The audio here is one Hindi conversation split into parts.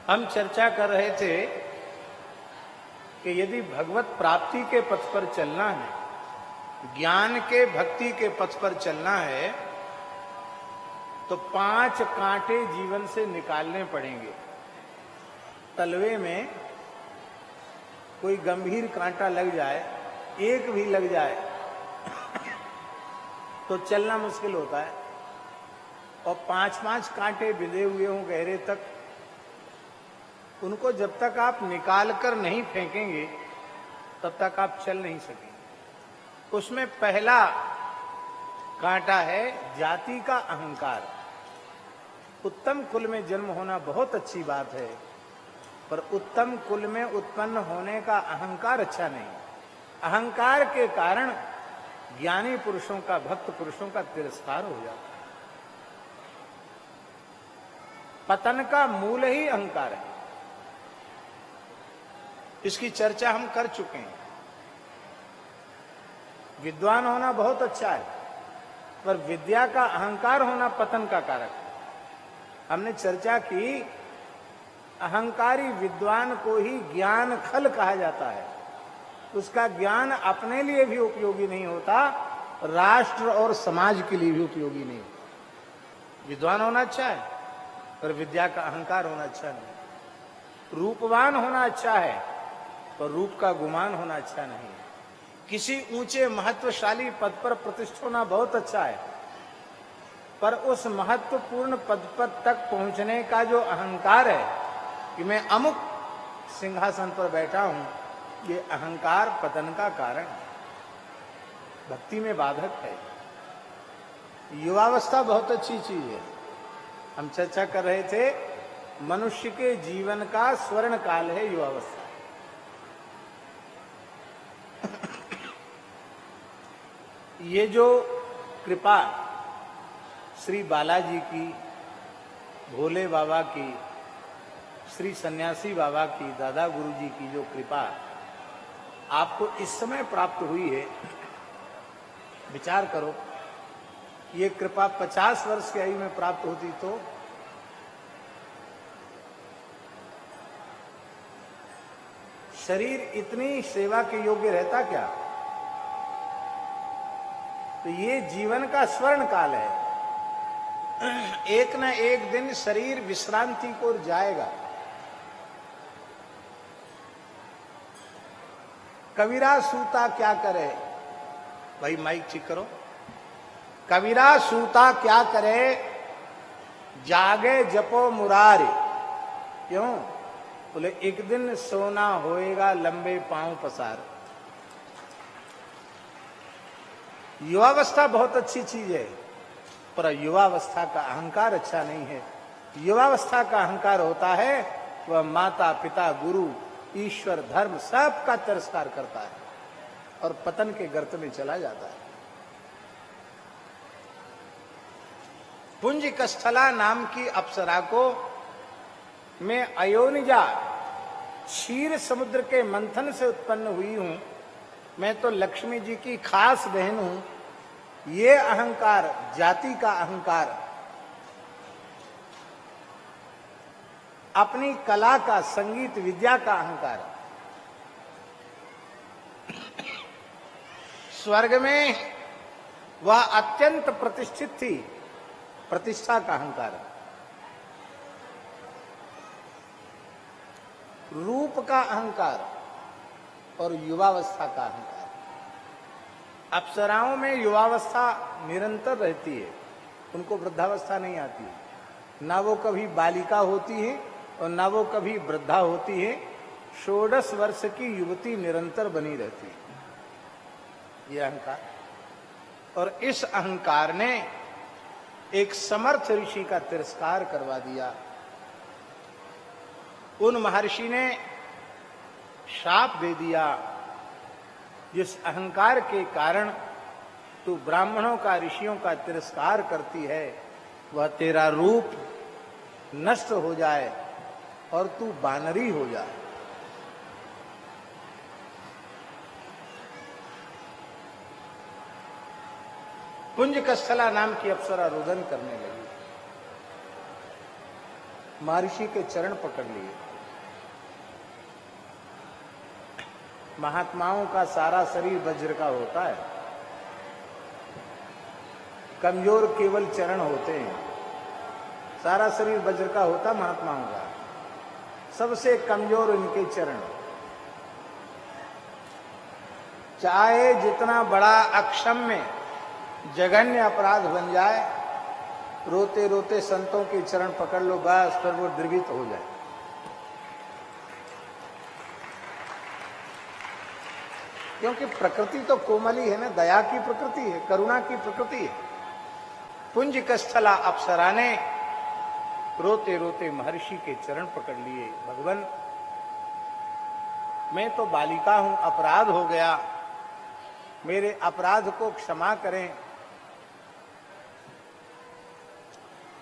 हम चर्चा कर रहे थे कि यदि भगवत प्राप्ति के पथ पर चलना है, ज्ञान के भक्ति के पथ पर चलना है, तो 5 कांटे जीवन से निकालने पड़ेंगे। तलवे में कोई गंभीर कांटा लग जाए, एक भी लग जाए तो चलना मुश्किल होता है। और 5-5 कांटे बिंधे हुए हों गहरे तक, उनको जब तक आप निकाल कर नहीं फेंकेंगे तब तक आप चल नहीं सकेंगे। उसमें पहला कांटा है जाति का अहंकार। उत्तम कुल में जन्म होना बहुत अच्छी बात है, पर उत्तम कुल में उत्पन्न होने का अहंकार अच्छा नहीं। अहंकार के कारण ज्ञानी पुरुषों का, भक्त पुरुषों का तिरस्कार हो जाता है। पतन का मूल ही अहंकार है। इसकी चर्चा हम कर चुके हैं। विद्वान होना बहुत अच्छा है, पर विद्या का अहंकार होना पतन का कारक है। हमने चर्चा की, अहंकारी विद्वान को ही ज्ञान खल कहा जाता है। उसका ज्ञान अपने लिए भी उपयोगी नहीं होता, राष्ट्र और समाज के लिए भी उपयोगी नहीं होता। विद्वान होना अच्छा है, पर विद्या का अहंकार होना अच्छा नहीं। रूपवान होना अच्छा है, पर रूप का गुमान होना अच्छा नहीं। किसी ऊंचे महत्वशाली पद पर प्रतिष्ठित होना बहुत अच्छा है, पर उस महत्वपूर्ण पद पर तक पहुंचने का जो अहंकार है कि मैं अमुक सिंहासन पर बैठा हूं, ये अहंकार पतन का कारण है, भक्ति में बाधक है। युवावस्था बहुत अच्छी चीज है। हम चर्चा कर रहे थे, मनुष्य के जीवन का स्वर्ण काल है युवावस्था। ये जो कृपा श्री बालाजी की, भोले बाबा की, श्री सन्यासी बाबा की, दादा गुरुजी की जो कृपा आपको इस समय प्राप्त हुई है, विचार करो, ये कृपा 50 वर्ष की आयु में प्राप्त होती तो शरीर इतनी सेवा के योग्य रहता क्या? तो ये जीवन का स्वर्ण काल है। एक न एक दिन शरीर विश्रांति को जाएगा। कबीरा सूता क्या करे, भाई माइक ठीक करो। कबीरा सूता क्या करे, जागे जपो मुरारे। क्यों? बोले एक दिन सोना होएगा लंबे पांव पसार। युवावस्था बहुत अच्छी चीज है, पर युवावस्था का अहंकार अच्छा नहीं है। युवावस्था का अहंकार होता है वह माता पिता गुरु ईश्वर धर्म सबका तिरस्कार करता है और पतन के गर्त में चला जाता है। पुंज कस्थला नाम की अप्सरा को मैं अयोनिजा क्षीर समुद्र के मंथन से उत्पन्न हुई हूं, मैं तो लक्ष्मी जी की खास बहन हूं। ये अहंकार, जाति का अहंकार, अपनी कला का, संगीत विद्या का अहंकार, स्वर्ग में वह अत्यंत प्रतिष्ठित थी, प्रतिष्ठा का अहंकार, रूप का अहंकार और युवावस्था का अहंकार। अप्सराओं में युवावस्था निरंतर रहती है, उनको वृद्धावस्था नहीं आती है। ना वो कभी बालिका होती है और ना वो कभी वृद्धा होती है। 16 वर्ष की युवती निरंतर बनी रहती है, ये अहंकार। और इस अहंकार ने एक समर्थ ऋषि का तिरस्कार करवा दिया। उन महर्षि ने शाप दे दिया, जिस अहंकार के कारण तू ब्राह्मणों का, ऋषियों का तिरस्कार करती है, वह तेरा रूप नष्ट हो जाए और तू बानरी हो जाए। पुंज कस्थला नाम की अप्सरा रुदन करने लगी। महर्षि के चरण पकड़ लिए। महात्माओं का सारा शरीर वज्र का होता है, कमजोर केवल चरण होते हैं। सारा शरीर वज्र का होता महात्माओं का, सबसे कमजोर इनके चरण। चाहे जितना बड़ा अक्षम्य जघन्य अपराध बन जाए, रोते रोते संतों के चरण पकड़ लो, बस फिर वो द्रवित हो जाए। क्योंकि प्रकृति तो कोमली है ना, दया की प्रकृति है, करुणा की प्रकृति है। पुंज कस्थला अप्सरा ने रोते रोते महर्षि के चरण पकड़ लिए। भगवान, मैं तो बालिका हूं, अपराध हो गया, मेरे अपराध को क्षमा करें।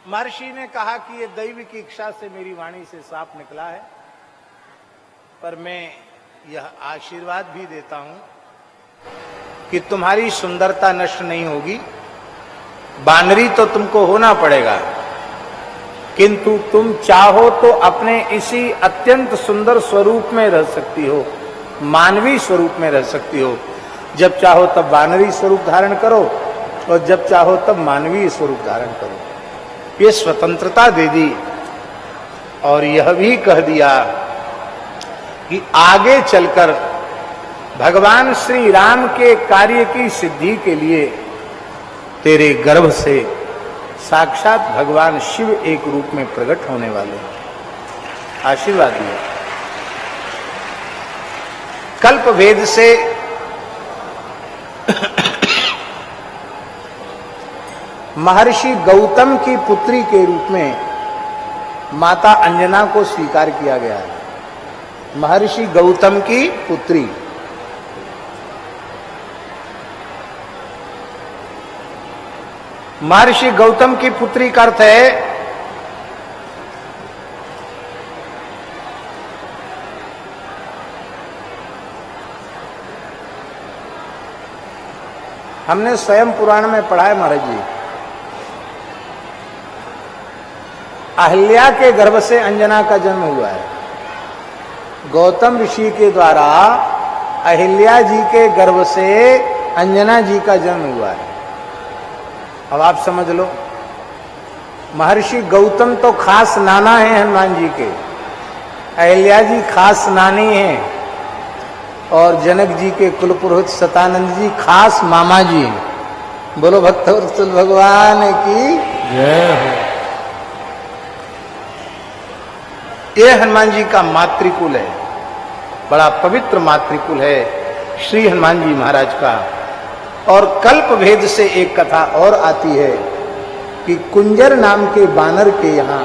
महर्षि ने कहा कि ये दैव की इच्छा से मेरी वाणी से साफ निकला है, पर मैं यह आशीर्वाद भी देता हूं कि तुम्हारी सुंदरता नष्ट नहीं होगी। बानरी तो तुमको होना पड़ेगा, किंतु तुम चाहो तो अपने इसी अत्यंत सुंदर स्वरूप में रह सकती हो, मानवीय स्वरूप में रह सकती हो। जब चाहो तब बानरी स्वरूप धारण करो और जब चाहो तब मानवीय स्वरूप धारण करो। ये स्वतंत्रता दे दी और यह भी कह दिया कि आगे चलकर भगवान श्री राम के कार्य की सिद्धि के लिए तेरे गर्भ से साक्षात भगवान शिव एक रूप में प्रकट होने वाले हैं। आशीर्वाद दिया। कल्प भेद से महर्षि गौतम की पुत्री के रूप में माता अंजना को स्वीकार किया गया है। महर्षि गौतम की पुत्री, महर्षि गौतम की पुत्री का अर्थ है हमने स्वयं पुराण में पढ़ा है महाराज जी, अहिल्या के गर्भ से अंजना का जन्म हुआ है। गौतम ऋषि के द्वारा अहिल्या जी के गर्भ से अंजना जी का जन्म हुआ है। अब आप समझ लो, महर्षि गौतम तो खास नाना है हनुमान जी के, अहिल्या जी खास नानी हैं और जनक जी के कुलपुरोहित सतानंद जी खास मामा जी हैं। बोलो भक्तवत्सल भगवान की जय हो। ये हनुमान जी का मातृकुल है, बड़ा पवित्र मातृकुल है श्री हनुमान जी महाराज का। और कल्प भेद से एक कथा और आती है कि कुंजर नाम के बानर के यहाँ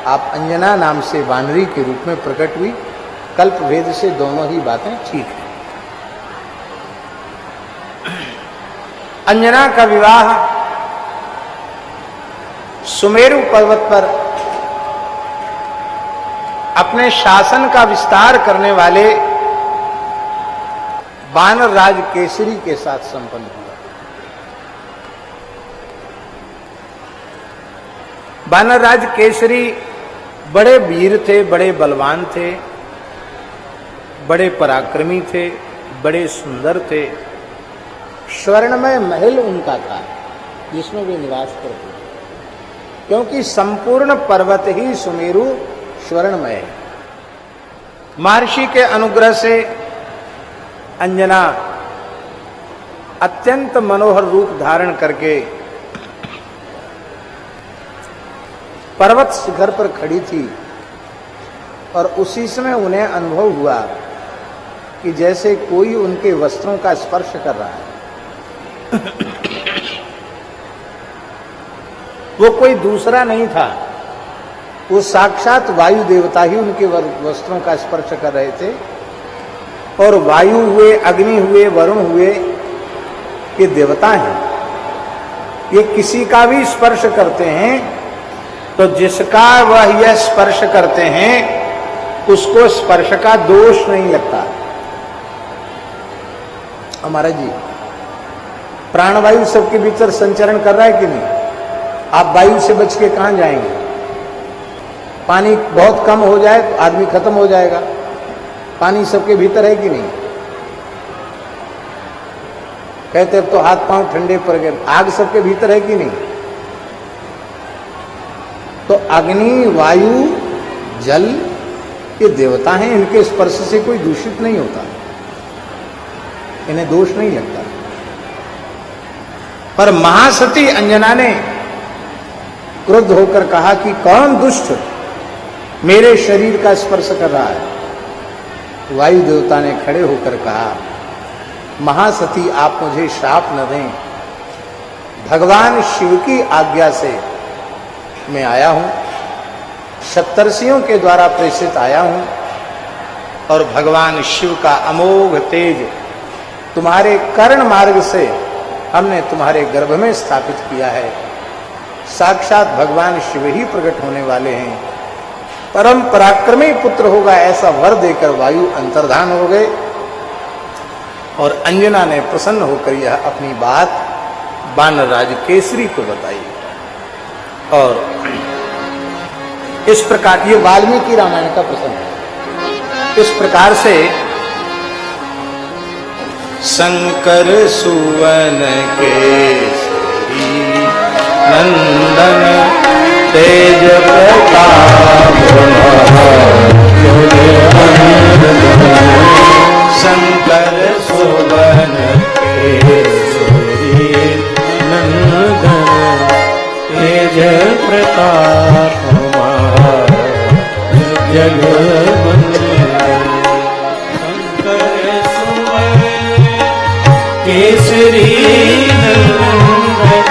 आप अंजना नाम से बानरी के रूप में प्रकट हुई। कल्प भेद से दोनों ही बातें ठीक है। अंजना का विवाह सुमेरु पर्वत पर अपने शासन का विस्तार करने वाले बानर राज केसरी के साथ संपन्न हुआ। बानर राज केसरी बड़े वीर थे, बड़े बलवान थे, बड़े पराक्रमी थे, बड़े सुंदर थे। स्वर्णमय महल उनका था जिसमें वे निवास करते थे, क्योंकि संपूर्ण पर्वत ही सुमेरु स्वर्णमय है। महर्षि के अनुग्रह से अंजना अत्यंत मनोहर रूप धारण करके पर्वत शिखर पर खड़ी थी और उसी समय उन्हें अनुभव हुआ कि जैसे कोई उनके वस्त्रों का स्पर्श कर रहा है। वो कोई दूसरा नहीं था, वो साक्षात वायु देवता ही उनके वस्त्रों का स्पर्श कर रहे थे। और वायु हुए, अग्नि हुए, वरुण हुए, ये देवता हैं। ये किसी का भी स्पर्श करते हैं तो जिसका वह यह स्पर्श करते हैं उसको स्पर्श का दोष नहीं लगता। हमारा जी प्राणवायु सबके भीतर संचरण कर रहा है कि नहीं? आप वायु से बच के कहां जाएंगे? पानी बहुत कम हो जाए तो आदमी खत्म हो जाएगा। पानी सबके भीतर है कि नहीं? कहते अब तो हाथ पांव ठंडे पड़ गए, आग सबके भीतर है कि नहीं? तो अग्नि, वायु, जल ये देवता हैं, इनके स्पर्श से कोई दूषित नहीं होता, इन्हें दोष नहीं लगता। पर महासती अंजना ने क्रुद्ध होकर कहा कि कौन दुष्ट मेरे शरीर का स्पर्श कर रहा है? वायु देवता ने खड़े होकर कहा, महासती आप मुझे श्राप न दें, भगवान शिव की आज्ञा से मैं आया हूं, सप्तर्षियों के द्वारा प्रेषित आया हूं, और भगवान शिव का अमोघ तेज तुम्हारे कर्ण मार्ग से हमने तुम्हारे गर्भ में स्थापित किया है। साक्षात भगवान शिव ही प्रकट होने वाले हैं, परम पराक्रमी पुत्र होगा, ऐसा वर देकर वायु अंतर्धान हो गए। और अंजना ने प्रसन्न होकर यह अपनी बात वानरराज केसरी को बताई। और इस प्रकार ये वाल्मीकि रामायण का प्रसंग है। इस प्रकार से शंकर सुवन केसरी नंदन तेज प्रताप शंकर सुवन केसरी नंदन तेज प्रताप जगवंदन शंकर सुवन केसरी नंदन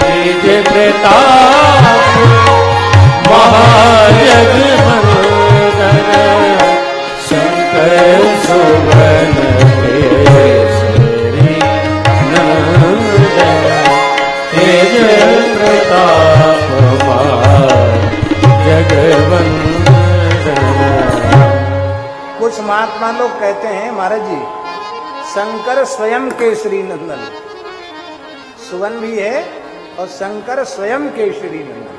तेज प्रताप महाजगवंदन शंकर सुवन केसरी नंदन तेज प्रताप महाजगवंदन। कुछ महात्मा लोग कहते हैं महाराज जी शंकर स्वयं केसरी नंदन, सुवन भी है और शंकर स्वयं केसरी नंदन,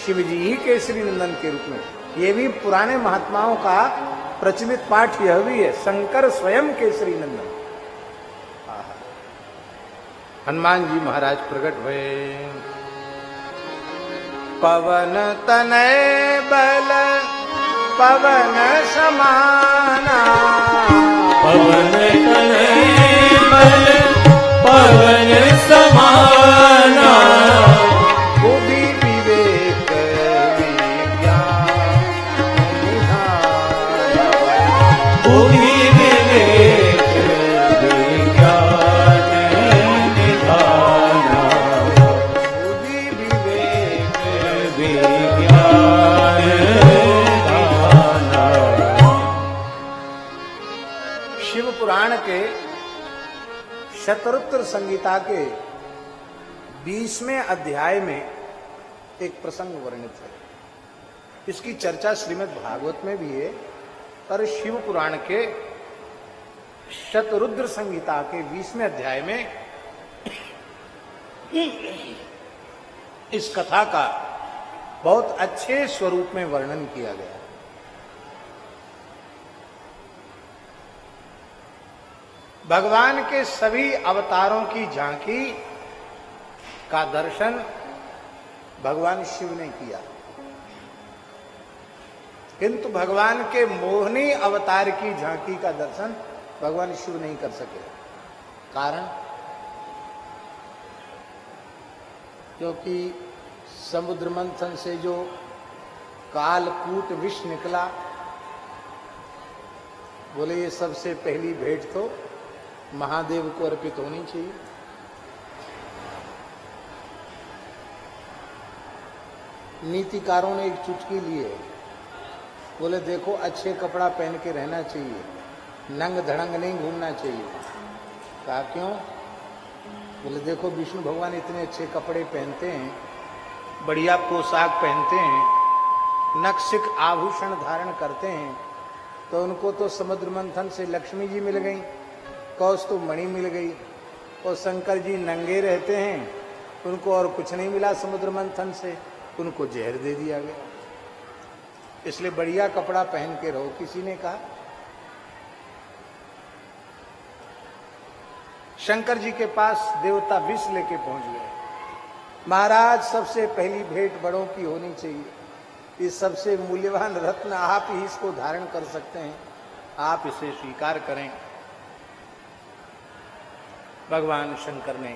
शिव जी ही केसरी नंदन के रूप में। ये भी पुराने महात्माओं का प्रचलित पाठ यह भी है, शंकर स्वयं केसरी नंदन। हनुमान जी महाराज प्रकट हुए। पवन तनय बल पवन समाना, पवन तनय बल पवन समाना, बुद्धि विवेक विज्ञान निधान, बुद्धि विवेक विज्ञान निधान, बुद्धि विवेक विज्ञान निधान। शिव पुराण के शतरुद्र संहिता के 20वें अध्याय में एक प्रसंग वर्णित है। इसकी चर्चा श्रीमद् भागवत में भी है, पर शिव पुराण के शतरुद्र संहिता के 20वें अध्याय में इस कथा का बहुत अच्छे स्वरूप में वर्णन किया गया। भगवान के सभी अवतारों की झांकी का दर्शन भगवान शिव ने किया, किंतु भगवान के मोहिनी अवतार की झांकी का दर्शन भगवान शिव नहीं कर सके। कारण क्योंकि समुद्र मंथन से जो कालकूट विष निकला, बोले ये सबसे पहली भेंट तो महादेव को अर्पित होनी चाहिए। नीतिकारों ने एक चुटकी ली है, बोले देखो अच्छे कपड़ा पहन के रहना चाहिए, नंग धड़ंग नहीं घूमना चाहिए। कहा क्यों? बोले देखो विष्णु भगवान इतने अच्छे कपड़े पहनते हैं, बढ़िया पोशाक पहनते हैं, नक्सिक आभूषण धारण करते हैं, तो उनको तो समुद्र मंथन से लक्ष्मी जी मिल गई, कौस्तुभ मणि मिल गई, और शंकर जी नंगे रहते हैं, उनको और कुछ नहीं मिला समुद्र मंथन से, उनको जहर दे दिया गया। इसलिए बढ़िया कपड़ा पहन के रहो, किसी ने कहा। शंकर जी के पास देवता विष लेके पहुंच गए। महाराज, सबसे पहली भेंट बड़ों की होनी चाहिए। ये सबसे मूल्यवान रत्न, आप ही इसको धारण कर सकते हैं, आप इसे स्वीकार करें। भगवान शंकर ने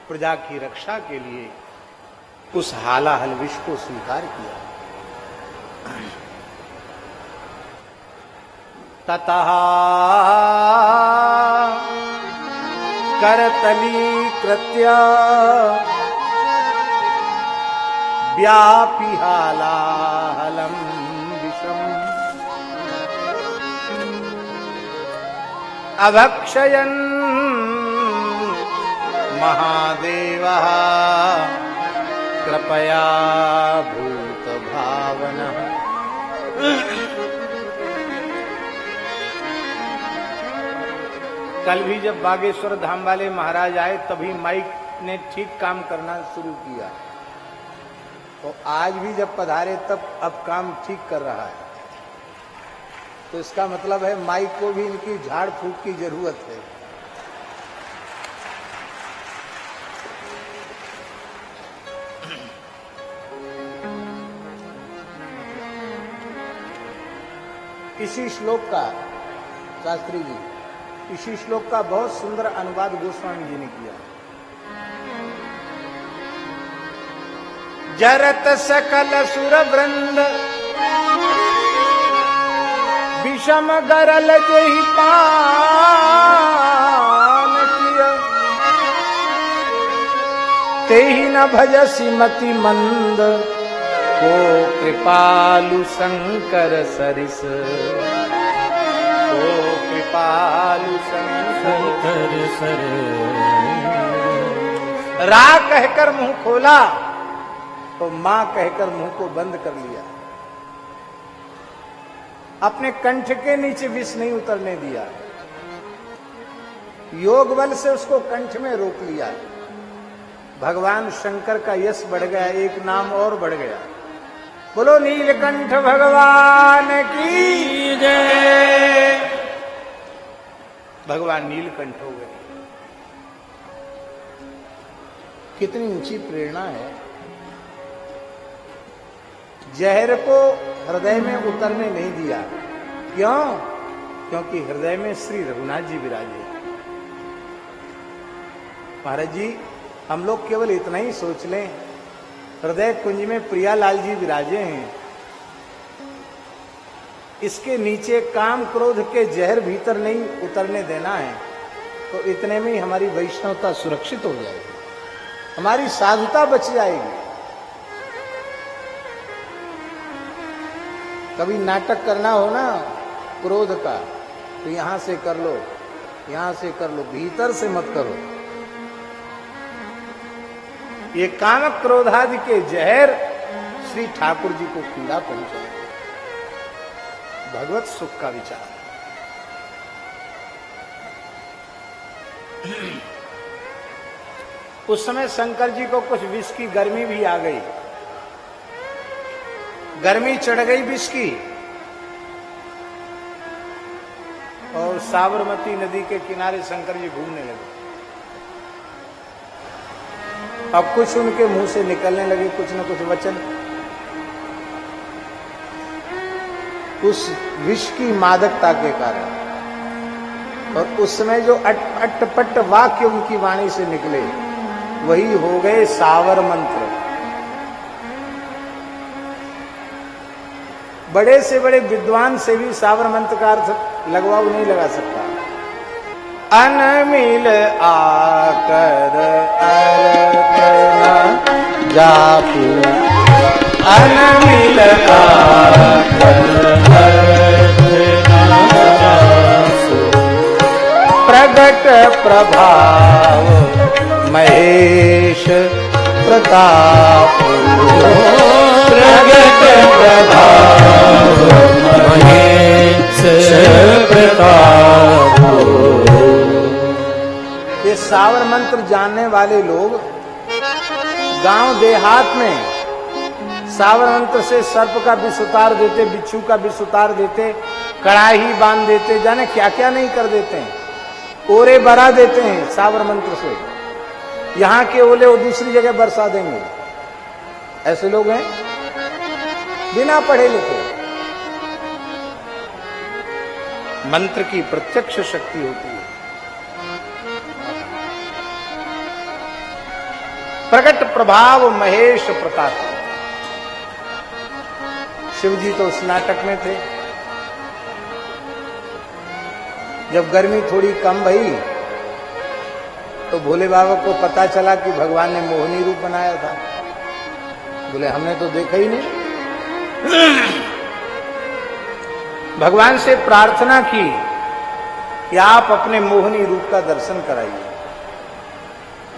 प्रजा की रक्षा के लिए उस हालाहल विष को स्वीकार किया। ततः करतली कृत्य व्यापी हालाहलम विषम अभक्षयन् महादेवः कृपया भूत भावनः। कल भी जब बागेश्वर धाम वाले महाराज आए तभी माइक ने ठीक काम करना शुरू किया, तो आज भी जब पधारे तब अब काम ठीक कर रहा है। तो इसका मतलब है माइक को भी इनकी झाड़ फूक की जरूरत है। इसी श्लोक का, शास्त्री जी, इसी श्लोक का बहुत सुंदर अनुवाद गोस्वामी जी ने किया। जरत सकल सुर वृंद विषम गरल जहि पान किया, तेहि न भजसि मति मंद को कृपालु शंकर सरिस। को कृपालु शंकर सरिस। रा कहकर मुंह खोला तो मां कहकर मुंह को बंद कर लिया। अपने कंठ के नीचे विष नहीं उतरने दिया, योग बल से उसको कंठ में रोक लिया। भगवान शंकर का यश बढ़ गया, एक नाम और बढ़ गया। बोलो नीलकंठ भगवान की जय। भगवान नीलकंठ हो गए। कितनी ऊंची प्रेरणा है। जहर को हृदय में उतरने नहीं दिया। क्यों? क्योंकि हृदय में श्री रघुनाथ जी विराजे। महाराज जी, हम लोग केवल इतना ही सोच लें, हृदय कुंज में प्रियालाल जी विराजे हैं, इसके नीचे काम क्रोध के जहर भीतर नहीं उतरने देना है, तो इतने में ही हमारी वैष्णवता सुरक्षित हो जाएगी, हमारी साधुता बच जाएगी। कभी नाटक करना हो ना क्रोध का, तो यहां से कर लो, यहां से कर लो, भीतर से मत करो। ये काम क्रोधादि के जहर श्री ठाकुर जी को पीड़ा पहुंचाए। भगवत सुख का विचार। उस समय शंकर जी को कुछ विष की गर्मी भी आ गई, गर्मी चढ़ गई विष की, और साबरमती नदी के किनारे शंकर जी घूमने लगे। अब कुछ उनके मुंह से निकलने लगे कुछ न कुछ वचन, उस विष की मादकता के कारण। और उस समय जो अटपट वाक्य उनकी वाणी से निकले वही हो गए सावर मंत्र। बड़े से बड़े विद्वान से भी सावर मंत्र का अर्थ लगवाऊ नहीं लगा सकता। अनमिल आकर जापू, अनमिल आकर प्रगट प्रभाव महेश प्रताप, प्रगट प्रभाव महेश प्रताप। ये सावर मंत्र जानने वाले लोग गांव देहात में सावर मंत्र से सर्प का विष उतार देते, बिच्छू का विष उतार देते, कड़ाही बांध देते, जाने क्या क्या नहीं कर देते हैं। ओरे बरा देते हैं सावर मंत्र से, यहां के ओले वो दूसरी जगह बरसा देंगे। ऐसे लोग हैं बिना पढ़े लिखे। मंत्र की प्रत्यक्ष शक्ति होती है। प्रकट प्रभाव महेश प्रताप। शिव जी तो उस नाटक में थे। जब गर्मी थोड़ी कम भई तो भोले बाबा को पता चला कि भगवान ने मोहिनी रूप बनाया था। बोले हमने तो देखा ही नहीं। भगवान से प्रार्थना की कि आप अपने मोहिनी रूप का दर्शन कराइए।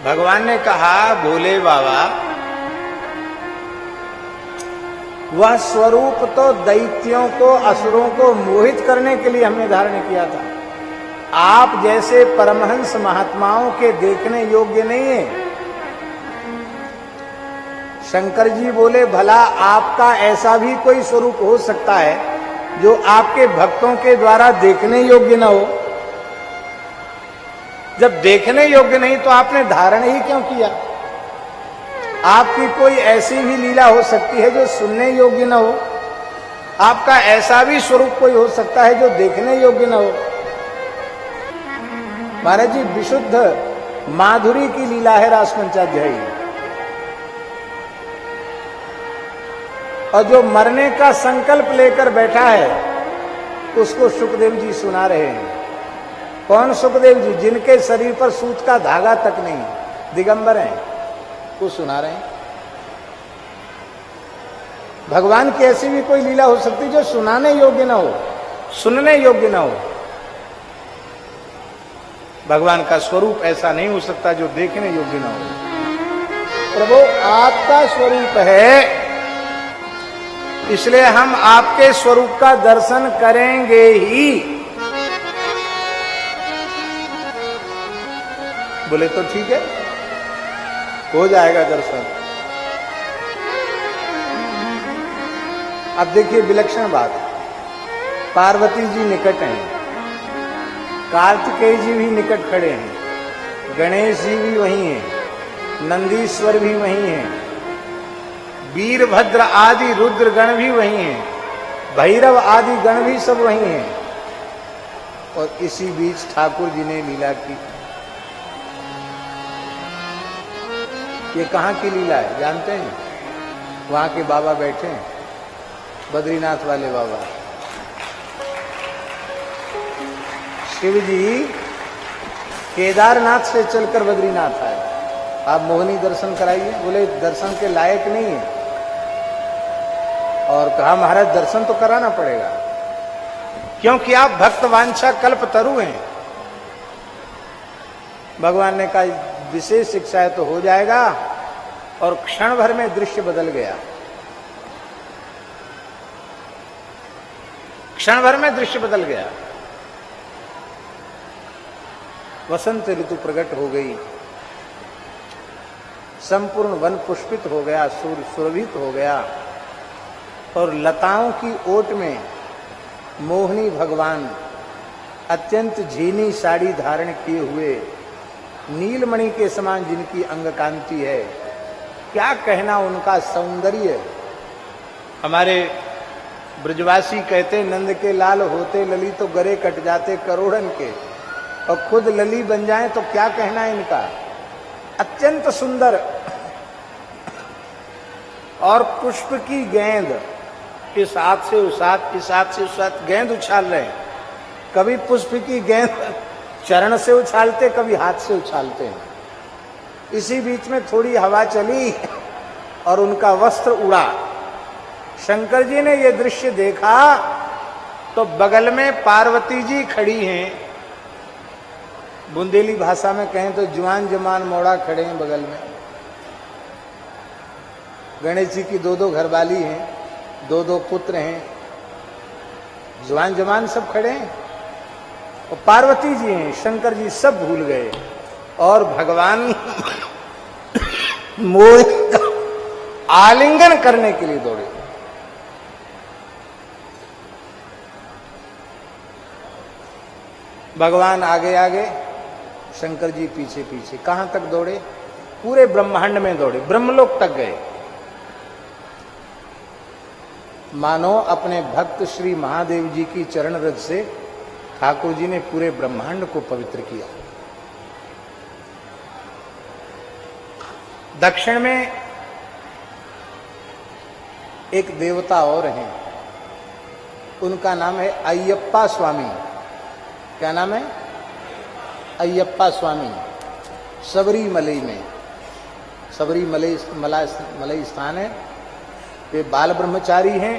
भगवान ने कहा भोले बाबा, वह स्वरूप तो दैत्यों को, असुरों को मोहित करने के लिए हमने धारण किया था। आप जैसे परमहंस महात्माओं के देखने योग्य नहीं है। शंकर जी बोले भला आपका ऐसा भी कोई स्वरूप हो सकता है जो आपके भक्तों के द्वारा देखने योग्य न हो? जब देखने योग्य नहीं तो आपने धारण ही क्यों किया? आपकी कोई ऐसी भी लीला हो सकती है जो सुनने योग्य न हो। आपका ऐसा भी स्वरूप कोई हो सकता है जो देखने योग्य न हो। महाराज जी विशुद्ध माधुरी की लीला है रासपंचाध्यायी। और जो मरने का संकल्प लेकर बैठा है उसको सुखदेव जी सुना रहे हैं। कौन सुखदेव जी? जिनके शरीर पर सूत का धागा तक नहीं, दिगंबर हैं, वो सुना रहे हैं। भगवान की ऐसी भी कोई लीला हो सकती जो सुनाने योग्य ना हो, सुनने योग्य ना हो। भगवान का स्वरूप ऐसा नहीं हो सकता जो देखने योग्य ना हो। प्रभु आपका स्वरूप है, इसलिए हम आपके स्वरूप का दर्शन करेंगे ही। बोले तो ठीक है, हो जाएगा दर्शन। अब देखिए विलक्षण बात, पार्वती जी निकट हैं, कार्तिकेय जी भी निकट खड़े हैं, गणेश जी भी वहीं हैं, नंदीश्वर भी वहीं हैं, वीरभद्र आदि रुद्र गण भी वहीं हैं, भैरव आदि गण भी सब वहीं हैं। और इसी बीच ठाकुर जी ने लीला की। ये कहाँ की लीला है जानते हैं? वहां के बाबा बैठे हैं, बद्रीनाथ वाले बाबा। शिव जी केदारनाथ से चलकर बद्रीनाथ आए। आप मोहिनी दर्शन कराइए। बोले दर्शन के लायक नहीं है। और कहा महाराज दर्शन तो कराना पड़ेगा, क्योंकि आप भक्त वांछा कल्प तरु हैं। भगवान ने कहा विशेष शिक्षा है तो हो जाएगा। और क्षण भर में दृश्य बदल गया। क्षण भर में दृश्य बदल गया। वसंत ऋतु प्रकट हो गई, संपूर्ण वन पुष्पित हो गया, सूर्य सुरभित हो गया। और लताओं की ओट में मोहिनी भगवान अत्यंत झीनी साड़ी धारण किए हुए, नीलमणि के समान जिनकी अंग कांति है, क्या कहना उनका सौंदर्य। हमारे ब्रजवासी कहते नंद के लाल होते लली तो गरे कट जाते करोड़न के, और खुद लली बन जाए तो क्या कहना इनका। अत्यंत सुंदर। और पुष्प की गेंद, इस हाथ से उस हाथ, इस हाथ से उस हाथ गेंद उछाल रहे हैं। कभी पुष्प की गेंद चरण से उछालते, कभी हाथ से उछालते हैं। इसी बीच में थोड़ी हवा चली और उनका वस्त्र उड़ा। शंकर जी ने यह दृश्य देखा तो बगल में पार्वती जी खड़ी हैं। बुंदेली भाषा में कहें तो जुआन जमान मोड़ा खड़े हैं बगल में। गणेश जी की दो दो घरवाली हैं, दो दो पुत्र हैं, जुआन जमान सब खड़े हैं। और पार्वती जी हैं, शंकर जी सब भूल गए। और भगवान मोह आलिंगन करने के लिए दौड़े। भगवान आगे आगे, शंकर जी पीछे पीछे। कहां तक दौड़े? पूरे ब्रह्मांड में दौड़े, ब्रह्मलोक तक गए। मानो अपने भक्त श्री महादेव जी की चरण रज से ठाकुर जी ने पूरे ब्रह्मांड को पवित्र किया। दक्षिण में एक देवता और हैं, उनका नाम है अय्यप्पा स्वामी। क्या नाम है? अय्यप्पा स्वामी। सबरीमलई में, सबरीमलई स्थान है। वे बाल ब्रह्मचारी हैं।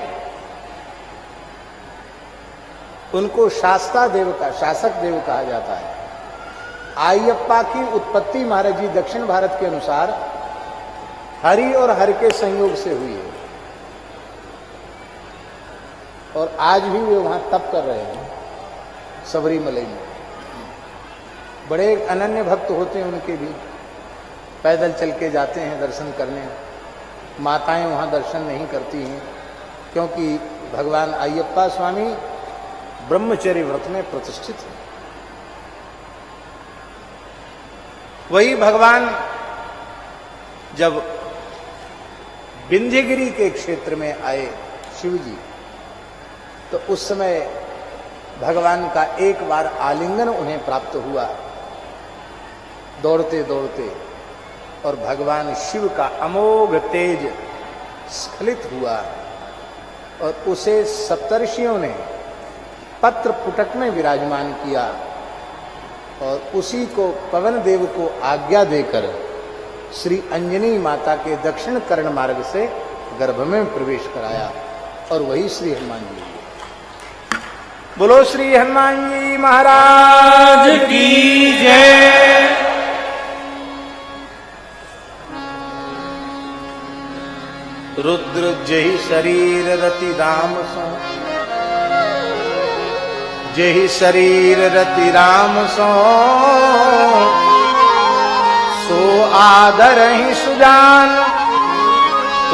उनको शास्ता देव का, शासक देव कहा जाता है। अय्यप्पा की उत्पत्ति महाराज जी दक्षिण भारत के अनुसार हरि और हर के संयोग से हुई है, और आज भी वे वहां तप कर रहे हैं सबरीमलई में। बड़े अनन्य भक्त होते हैं उनके भी, पैदल चल के जाते हैं दर्शन करने। माताएं वहां दर्शन नहीं करती हैं, क्योंकि भगवान अय्यप्पा स्वामी ब्रह्मचर्य व्रत में प्रतिष्ठित है। वही भगवान जब विंध्यगिरी के क्षेत्र में आए शिव जी, तो उस समय भगवान का एक बार आलिंगन उन्हें प्राप्त हुआ दौड़ते दौड़ते, और भगवान शिव का अमोघ तेज स्खलित हुआ, और उसे सप्तर्षियों ने पत्र पुटक में विराजमान किया, और उसी को पवन देव को आज्ञा देकर श्री अंजनी माता के दक्षिण कर्ण मार्ग से गर्भ में प्रवेश कराया, और वही श्री हनुमान जी। बोलो श्री हनुमान जी महाराज की जय। रुद्र जहि शरीर रति राम सो, जहि शरीर रति राम सो, सो आदर ही सुजान,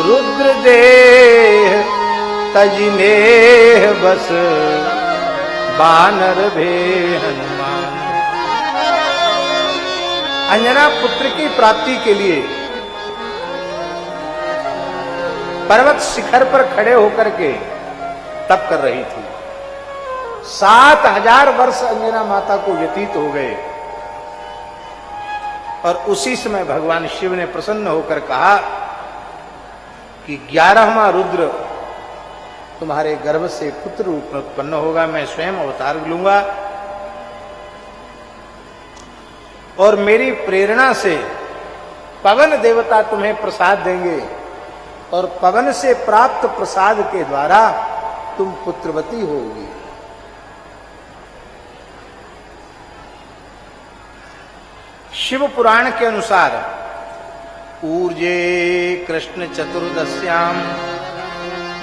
रुद्र देह तजिनेह बस, बानर भे हनुमान। अंजना पुत्र की प्राप्ति के लिए पर्वत शिखर पर खड़े होकर के तप कर रही थी। 7000 वर्ष अंजना माता को व्यतीत हो गए, और उसी समय भगवान शिव ने प्रसन्न होकर कहा कि 11वां रुद्र तुम्हारे गर्भ से पुत्र रूप में उत्पन्न होगा, मैं स्वयं अवतार लूंगा, और मेरी प्रेरणा से पवन देवता तुम्हें प्रसाद देंगे, और पवन से प्राप्त प्रसाद के द्वारा तुम पुत्रवती होगी। शिव पुराण के अनुसार ऊर्जे कृष्ण चतुर्दश्याम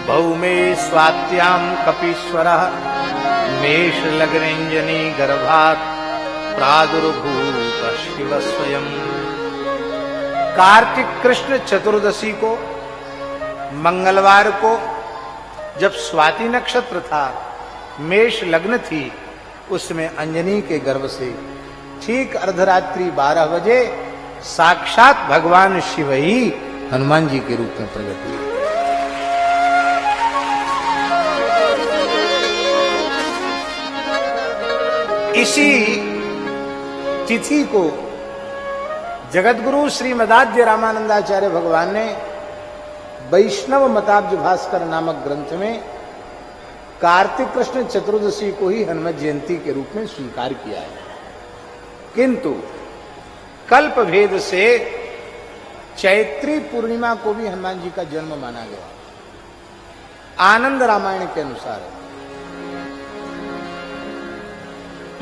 भौमे स्वात्याम कपीश्वरः मेष लग्नेंजनी गर्भात् प्रादुर्भूत शिव स्वयं। कार्तिक कृष्ण चतुर्दशी को मंगलवार को, जब स्वाति नक्षत्र था, मेष लग्न थी, उसमें अंजनी के गर्भ से ठीक अर्धरात्रि 12 बजे साक्षात भगवान शिव ही हनुमान जी के रूप में प्रकट हुए। इसी तिथि को जगतगुरु श्रीमदाद्य रामानंदाचार्य भगवान ने वैष्णव मताब्ज भास्कर नामक ग्रंथ में कार्तिक कृष्ण चतुर्दशी को ही हनुमत जयंती के रूप में स्वीकार किया है। किंतु कल्प भेद से चैत्री पूर्णिमा को भी हनुमान जी का जन्म माना गया। आनंद रामायण के अनुसार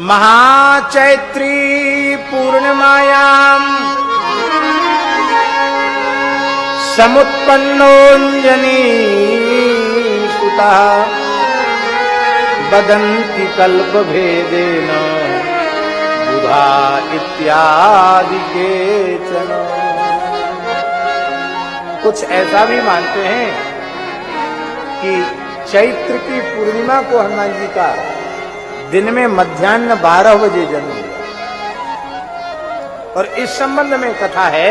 महाचैत्री पूर्णिमायाम समुत्पन्नोऽञ्जनी सुतः वदन्ति कल्पभेदेन बुधा इत्यादि केचन। कुछ ऐसा भी मानते हैं कि चैत्र की पूर्णिमा को हनुमान जी का दिन में मध्याह्न 12 बजे जन्म हुआ। और इस संबंध में कथा है,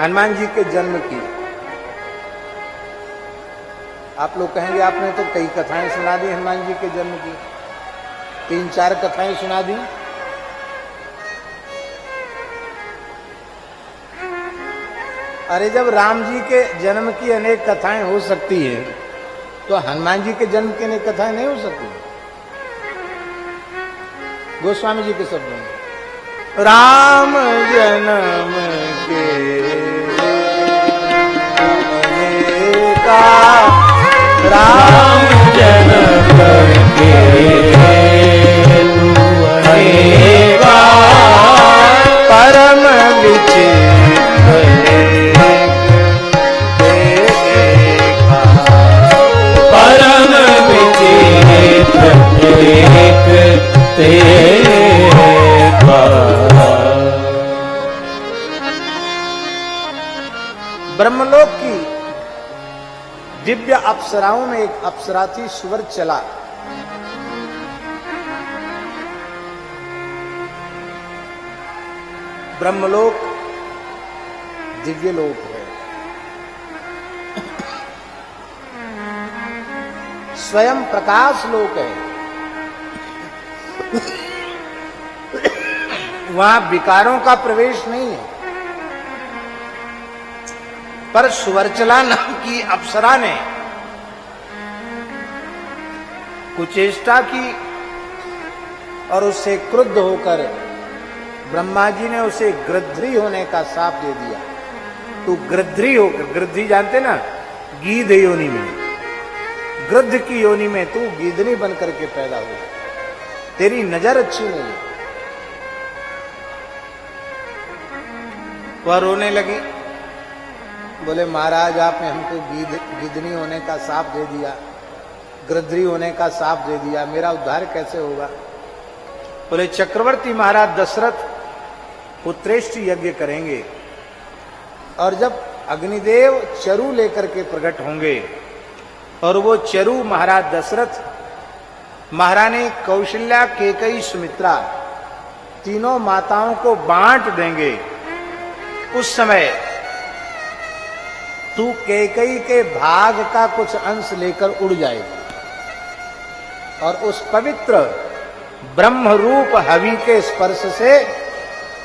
हनुमान जी के जन्म की। आप लोग कहेंगे आपने तो कई कथाएं सुना दी हनुमान जी के जन्म की, 3-4 कथाएं सुना दी। अरे जब राम जी के जन्म की अनेक कथाएं हो सकती है तो हनुमान जी के जन्म की अनेक कथाएं नहीं हो सकती। गोस्वामी जी के शब्दों में राम जन्म के का राम जन्म के परम विचित्र परम विचित्र ब्रह्मलोक की दिव्य अप्सराओं में एक अप्सरा थी सुवर चला। ब्रह्मलोक दिव्य लोक है, स्वयं प्रकाश लोक है। वहां विकारों का प्रवेश नहीं है। पर सुवर्चला नाम की अप्सरा ने कुचेष्टा की और उससे क्रुद्ध होकर ब्रह्मा जी ने उसे गृध्री होने का शाप दे दिया। तू गृध्री होकर, गृध्री जानते ना, गीध योनि में, गृध्र की योनि में तू गीधनी बन करके पैदा हुआ, तेरी नजर अच्छी नहीं है। वह रोने लगी, बोले महाराज आपने हमको गीधनी होने का शाप दे दिया, गृध्री होने का शाप दे दिया, मेरा उद्धार कैसे होगा। बोले चक्रवर्ती महाराज दशरथ पुत्रेष्टि यज्ञ करेंगे और जब अग्निदेव चरु लेकर के प्रकट होंगे और वो चरु महाराज दशरथ, महारानी कौशल्या, केकई, सुमित्रा तीनों माताओं को बांट देंगे। उस समय तू केकई के भाग का कुछ अंश लेकर उड़ जाएगी और उस पवित्र ब्रह्म रूप हवि के स्पर्श से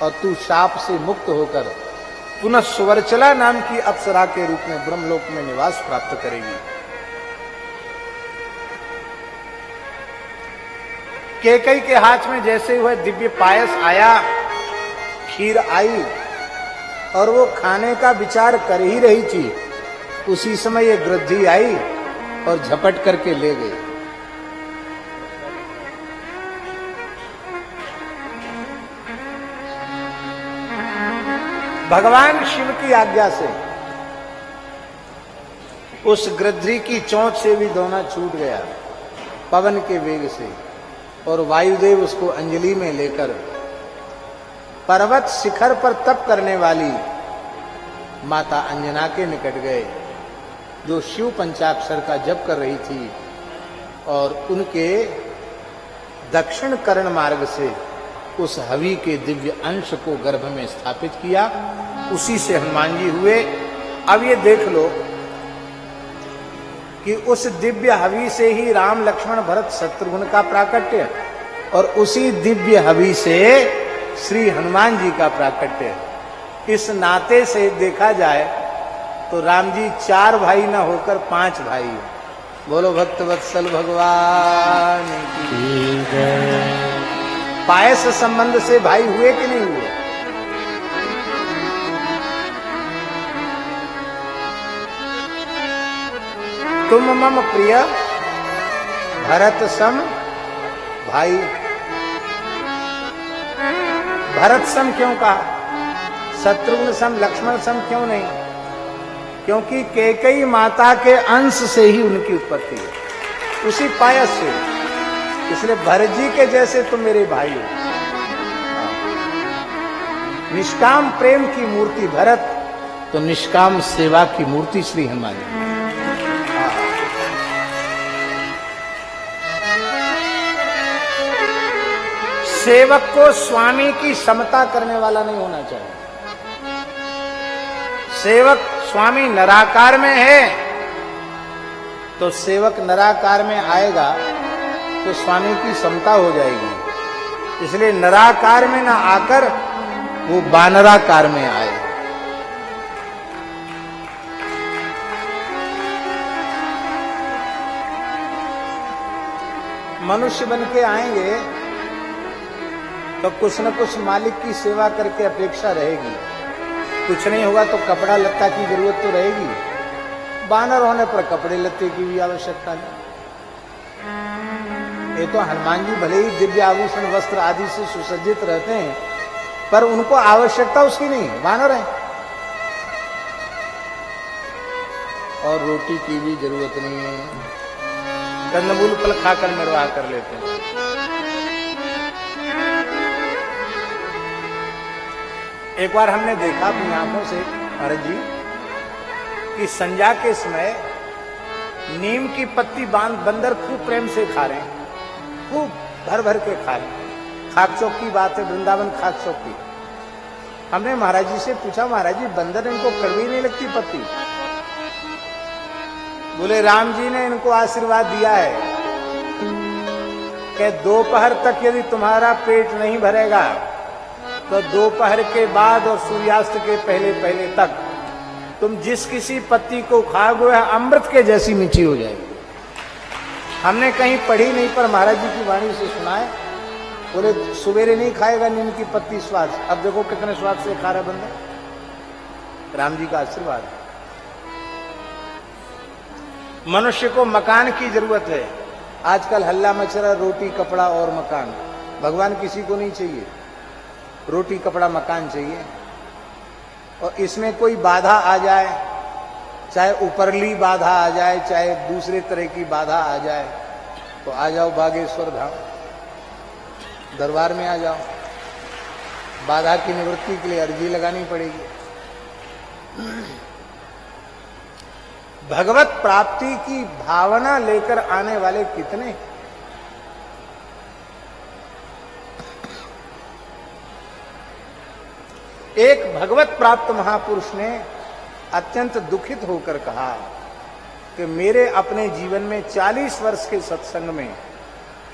और तू शाप से मुक्त होकर पुनः सुवर्चला नाम की अप्सरा के रूप में ब्रह्मलोक में निवास प्राप्त करेगी। केकई के हाथ में जैसे हुए दिव्य पायस आया, खीर आई और वो खाने का विचार कर ही रही थी, उसी समय ये गृध्री आई और झपट करके ले गई। भगवान शिव की आज्ञा से उस गृध्री की चोंच से भी दोना छूट गया पवन के वेग से, और वायुदेव उसको अंजलि में लेकर पर्वत शिखर पर तप करने वाली माता अंजना के निकट गए, जो शिव पंचाक्षर का जप कर रही थी, और उनके दक्षिण कर्ण मार्ग से उस हवि के दिव्य अंश को गर्भ में स्थापित किया। उसी से हनुमान जी हुए। अब ये देख लो कि उस दिव्य हवि से ही राम, लक्ष्मण, भरत, शत्रुघ्न का प्राकट्य, और उसी दिव्य हवि से श्री हनुमान जी का प्राकट्य। इस नाते से देखा जाए तो राम जी 4 भाई न होकर 5 भाई। बोलो भक्त वत्सल भगवान की जय। पायस संबंध से भाई हुए कि नहीं हुए? तुम मम प्रिय भरत सम भाई। भरत सम क्यों कहा? शत्रुघ्न सम, लक्ष्मण सम क्यों नहीं? क्योंकि कैकेयी माता के अंश से ही उनकी उत्पत्ति है, उसी पायस से। इसलिए भरत जी के जैसे तुम मेरे भाई हो। निष्काम प्रेम की मूर्ति भरत, तो निष्काम सेवा की मूर्ति श्री हनुमान जी। सेवक को स्वामी की समता करने वाला नहीं होना चाहिए। सेवक स्वामी निराकार में है तो सेवक निराकार में आएगा तो स्वामी की समता हो जाएगी। इसलिए निराकार में ना आकर वो वानराकार में आए। मनुष्य बन के आएंगे तो कुछ न कुछ मालिक की सेवा करके अपेक्षा रहेगी। कुछ नहीं होगा तो कपड़ा लत्ता की जरूरत तो रहेगी। बानर होने पर कपड़े लत्ते की भी आवश्यकता नहीं। ये तो हनुमान जी भले ही दिव्य आभूषण वस्त्र आदि से सुसज्जित रहते हैं, पर उनको आवश्यकता उसकी नहीं, बानर है। और रोटी की भी जरूरत नहीं है, कंदमूल फल खाकर निर्वाह कर लेते हैं। एक बार हमने देखा अपनी आंखों से महाराज जी कि संध्या के समय नीम की पत्ती बांध बंदर खूब प्रेम से खा रहे हैं, खूब भर भर के खा रहे हैं। खाक चौक की बात है, वृंदावन खाक चौक की। हमने महाराज जी से पूछा, महाराज जी बंदर इनको कड़वी नहीं लगती पत्ती? बोले राम जी ने इनको आशीर्वाद दिया है कि दोपहर तक यदि तुम्हारा पेट नहीं भरेगा तो दोपहर के बाद और सूर्यास्त के पहले पहले तक तुम जिस किसी पत्ती को खाओगे वह अमृत के जैसी मीठी हो जाएगी। हमने कहीं पढ़ी नहीं, पर महाराज जी की वाणी से सुना है। बोले सवेरे नहीं खाएगा नीम की पत्ती स्वाद, अब देखो कितने स्वाद से खा रहा बंदर। राम जी का आशीर्वाद। मनुष्य को मकान की जरूरत है। आजकल हल्ला मच रहा, रोटी कपड़ा और मकान। भगवान किसी को नहीं चाहिए, रोटी कपड़ा मकान चाहिए। और इसमें कोई बाधा आ जाए, चाहे ऊपरली बाधा आ जाए, चाहे दूसरे तरह की बाधा आ जाए, तो आ जाओ बागेश्वर धाम, दरबार में आ जाओ। बाधा की निवृत्ति के लिए अर्जी लगानी पड़ेगी। भगवत प्राप्ति की भावना लेकर आने वाले कितने। एक भगवत प्राप्त महापुरुष ने अत्यंत दुखित होकर कहा कि मेरे अपने जीवन में 40 वर्ष के सत्संग में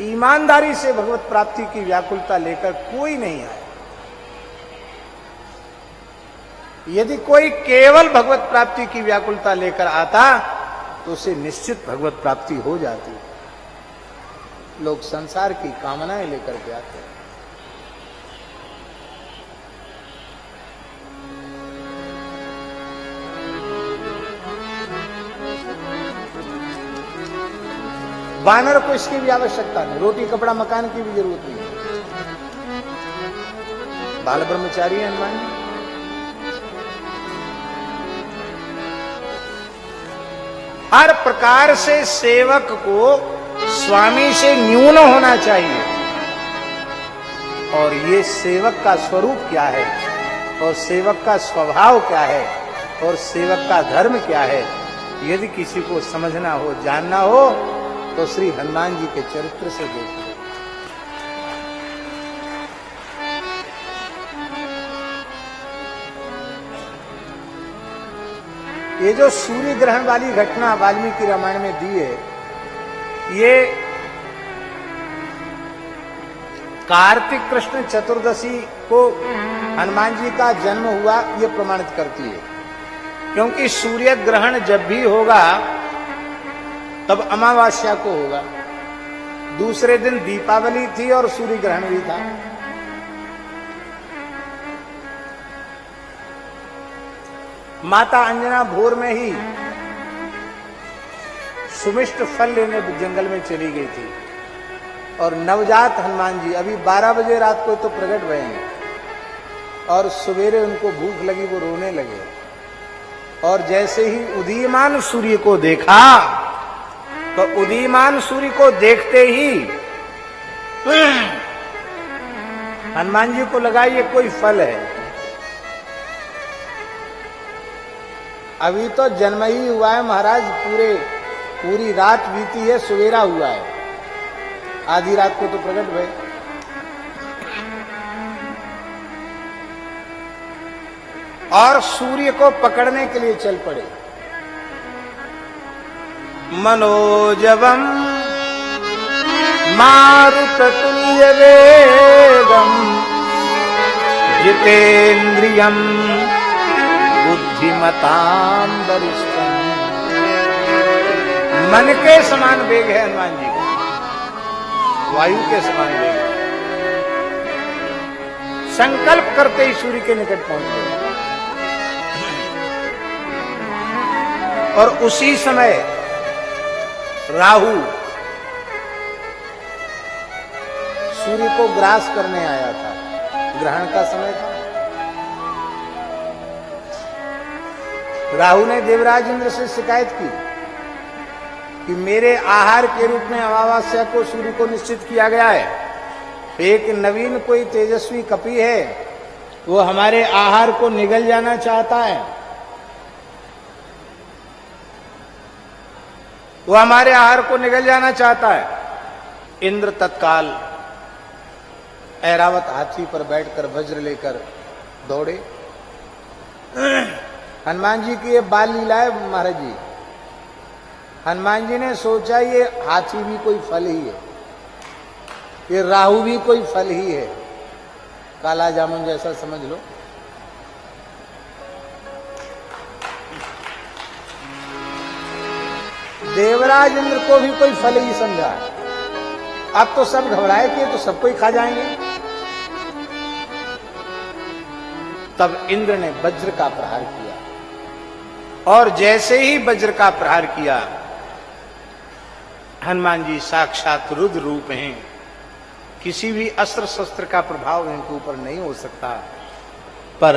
ईमानदारी से भगवत प्राप्ति की व्याकुलता लेकर कोई नहीं आया। यदि कोई केवल भगवत प्राप्ति की व्याकुलता लेकर आता तो उसे निश्चित भगवत प्राप्ति हो जाती। लोग संसार की कामनाएं लेकर के आते हैं। वानर को इसकी भी आवश्यकता नहीं, रोटी कपड़ा मकान की भी जरूरत नहीं। बाल ब्रह्मचारी हनुमान जी। हर प्रकार से सेवक को स्वामी से न्यून होना चाहिए। और ये सेवक का स्वरूप क्या है, और सेवक का स्वभाव क्या है, और सेवक का धर्म क्या है, यदि किसी को समझना हो, जानना हो, तो श्री हनुमान जी के चरित्र से देखिए। ये जो सूर्य ग्रहण वाली घटना वाल्मीकि रामायण में दी है, ये कार्तिक कृष्ण चतुर्दशी को हनुमान जी का जन्म हुआ, ये प्रमाणित करती है। क्योंकि सूर्य ग्रहण जब भी होगा तब अमावस्या को होगा। दूसरे दिन दीपावली थी और सूर्य ग्रहण भी था। माता अंजना भोर में ही सुमिष्ट फल लेने जंगल में चली गई थी, और नवजात हनुमान जी अभी 12 बजे रात को तो प्रकट हुए हैं, और सवेरे उनको भूख लगी, वो रोने लगे। और जैसे ही उदीयमान सूर्य को देखा तो उदीयमान सूर्य को देखते ही हनुमान जी को लगा ये कोई फल है, अभी तो जन्म ही हुआ है महाराज, पूरी रात बीती है, सवेरा हुआ है, आधी रात को तो प्रकट भय। और सूर्य को पकड़ने के लिए चल पड़े। मनोजवम मारुततुल्य वेगम जितेन्द्रियम बुद्धिमताम वरिष्ठम। मन के समान वेग है हनुमान जी को, वायु के समान वेग है। संकल्प करते ही सूर्य के निकट पहुंच गए। और उसी समय राहु सूर्य को ग्रास करने आया था, ग्रहण का समय था। राहु ने देवराज इंद्र से शिकायत की कि मेरे आहार के रूप में अमावस्या को सूर्य को निश्चित किया गया है, एक नवीन कोई तेजस्वी कपि है, वो हमारे आहार को निगल जाना चाहता है, वो हमारे आहार को निगल जाना चाहता है। इंद्र तत्काल ऐरावत हाथी पर बैठकर वज्र लेकर दौड़े। हनुमान जी की ये बाल लीला है महाराज जी। हनुमान जी ने सोचा ये हाथी भी कोई फल ही है, ये राहु भी कोई फल ही है, काला जामुन जैसा समझ लो। देवराज इंद्र को भी कोई फल ही समझा। अब तो सब घबराए कि तो सबको ही खा जाएंगे। तब इंद्र ने वज्र का प्रहार किया, और जैसे ही वज्र का प्रहार किया, हनुमान जी साक्षात रुद्र रूप हैं, किसी भी अस्त्र शस्त्र का प्रभाव इनके ऊपर नहीं हो सकता। पर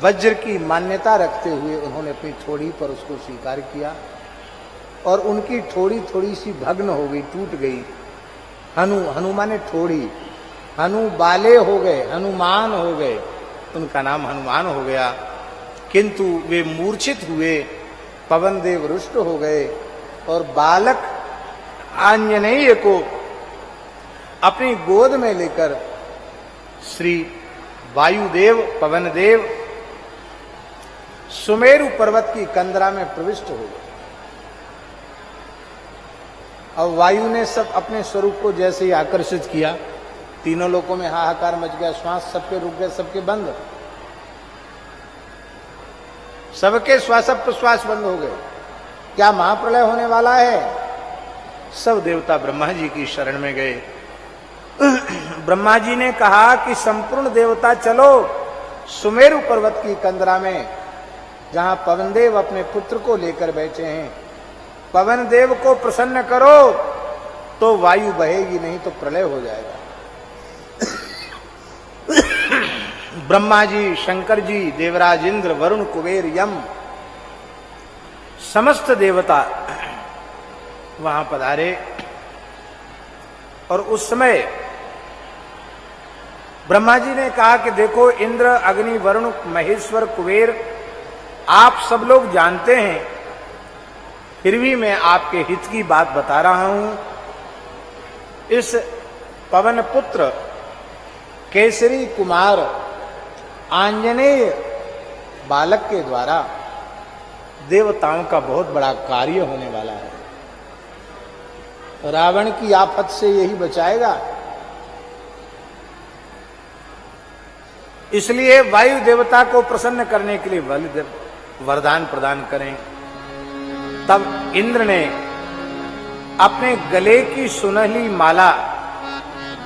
वज्र की मान्यता रखते हुए उन्होंने अपनी ठोड़ी पर उसको स्वीकार किया, और उनकी ठोड़ी थोड़ी सी भग्न हो गई, टूट गई। हनुमान ने ठोड़ी, हनु बाले हो गए, हनुमान हो गए, उनका नाम हनुमान हो गया। किंतु वे मूर्छित हुए, पवन देव रुष्ट हो गए, और बालक आंजनेय को अपनी गोद में लेकर श्री वायुदेव पवनदेव सुमेरु पर्वत की कंदरा में प्रविष्ट हो गए। अब वायु ने सब अपने स्वरूप को जैसे ही आकर्षित किया, तीनों लोकों में हाहाकार मच गया, श्वास सबके रुक गए, सबके बंद, सबके श्वास प्रश्वास बंद हो गए। क्या महाप्रलय होने वाला है? सब देवता ब्रह्मा जी की शरण में गए। ब्रह्मा जी ने कहा कि संपूर्ण देवता चलो सुमेरु पर्वत की कंदरा में, जहां पवनदेव अपने पुत्र को लेकर बैठे हैं। पवन देव को प्रसन्न करो तो वायु बहेगी, नहीं तो प्रलय हो जाएगा। ब्रह्मा जी, शंकर जी, देवराज इंद्र, वरुण, कुबेर, यम, समस्त देवता वहां पधारे। और उस समय ब्रह्मा जी ने कहा कि देखो इंद्र, अग्नि, वरुण, महेश्वर, कुबेर, आप सब लोग जानते हैं, फिर भी मैं आपके हित की बात बता रहा हूं। इस पवन पुत्र केसरी कुमार आंजनेय बालक के द्वारा देवताओं का बहुत बड़ा कार्य होने वाला है। रावण की आफत से यही बचाएगा। इसलिए वायु देवता को प्रसन्न करने के लिए वरदान प्रदान करें। तब इंद्र ने अपने गले की सुनहली माला,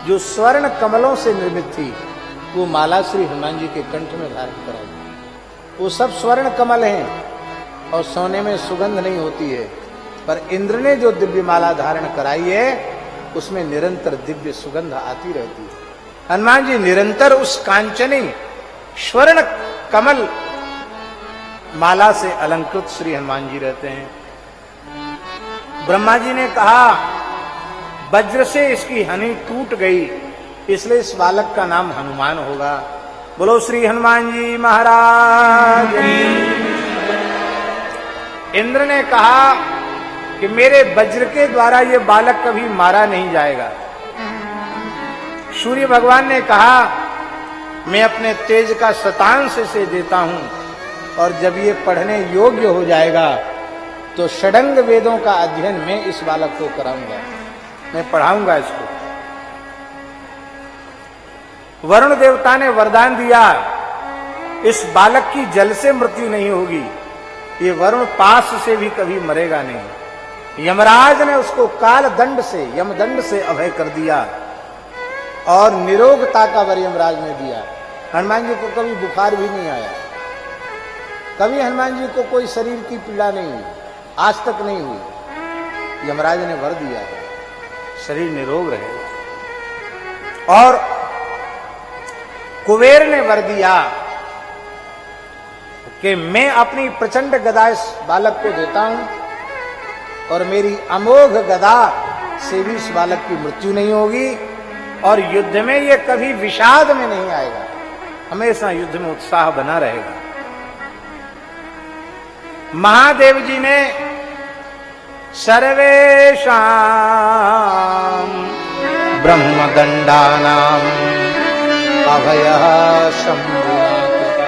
जो स्वर्ण कमलों से निर्मित थी, वो माला श्री हनुमान जी के कंठ में धारण कराई। वो सब स्वर्ण कमल हैं और सोने में सुगंध नहीं होती है, पर इंद्र ने जो दिव्य माला धारण कराई है, उसमें निरंतर दिव्य सुगंध आती रहती है। हनुमान जी निरंतर उस कांचनी स्वर्ण कमल माला से अलंकृत श्री हनुमान जी रहते हैं। ब्रह्मा जी ने कहा वज्र से इसकी हनी टूट गई, इसलिए इस बालक का नाम हनुमान होगा। बोलो श्री हनुमान जी महाराज। इंद्र ने कहा कि मेरे वज्र के द्वारा ये बालक कभी मारा नहीं जाएगा। सूर्य भगवान ने कहा मैं अपने तेज का शतांश से देता हूं और जब ये पढ़ने योग्य हो जाएगा तो षडंग वेदों का अध्ययन मैं इस बालक को कराऊंगा, मैं पढ़ाऊंगा इसको। वरुण देवता ने वरदान दिया इस बालक की जल से मृत्यु नहीं होगी, ये वरुण पास से भी कभी मरेगा नहीं। यमराज ने उसको काल दंड से, यमदंड से अभय कर दिया और निरोगता का वर यमराज ने दिया। हनुमान जी को कभी बुखार भी नहीं आया, कभी हनुमान जी को कोई शरीर की पीड़ा नहीं हुई, आज तक नहीं हुई। यमराज ने वर दिया है शरीर निरोग रहेगा। और कुबेर ने वर दिया कि मैं अपनी प्रचंड गदा इस बालक को देता हूं और मेरी अमोघ गदा से भी इस बालक की मृत्यु नहीं होगी और युद्ध में ये कभी विषाद में नहीं आएगा, हमेशा युद्ध में उत्साह बना रहेगा। महादेव जी ने सर्वेषां ब्रह्मदंडानां अभयः शंभुना कृता।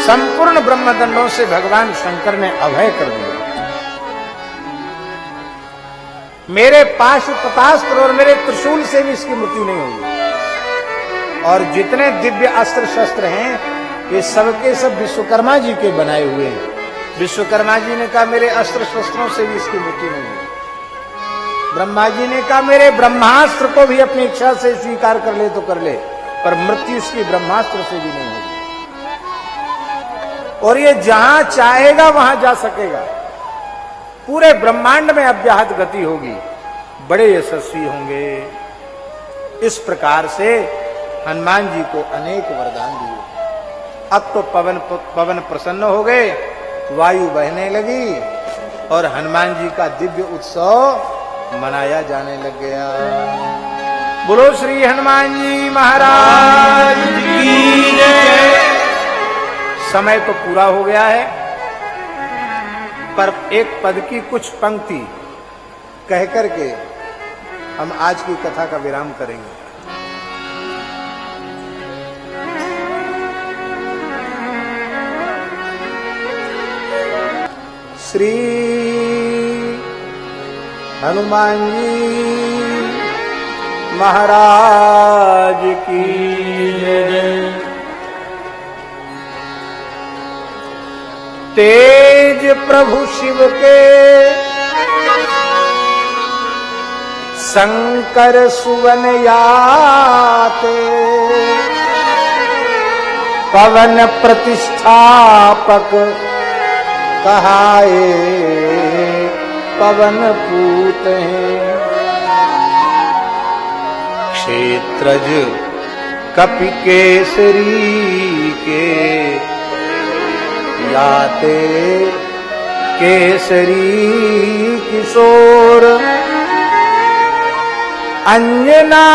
संपूर्ण ब्रह्मदंडों से भगवान शंकर ने अभय कर दिया। मेरे पास तथास्त्र और मेरे त्रिशूल से भी इसकी मृत्यु नहीं होगी। और जितने दिव्य अस्त्र शस्त्र हैं ये सबके सब विश्वकर्मा जी के बनाए हुए हैं। विश्वकर्मा जी ने कहा मेरे अस्त्र शस्त्रों से भी इसकी मृत्यु नहीं होगी। ब्रह्मा जी ने कहा मेरे ब्रह्मास्त्र को भी अपनी इच्छा से स्वीकार कर ले तो कर ले, पर मृत्यु इसकी ब्रह्मास्त्र से भी नहीं होगी। और ये जहां चाहेगा वहां जा सकेगा, पूरे ब्रह्मांड में अव्याहत गति होगी, बड़े यशस्वी होंगे। इस प्रकार से हनुमान जी को अनेक वरदान दिए। अब तो पवन प्रसन्न हो गए, वायु बहने लगी और हनुमान जी का दिव्य उत्सव मनाया जाने लग गया। बोलो श्री हनुमान जी महाराज की जय। समय तो पूरा हो गया है, पर एक पद की कुछ पंक्ति कह करके हम आज की कथा का विराम करेंगे। श्री हनुमान जी महाराज की जय। तेज प्रभु शिव के शंकर सुवन याते, पवन प्रतिष्ठापक कहाए पवन पूत हैं। क्षेत्रज कपि केसरी के याते केसरी किशोर, अंजना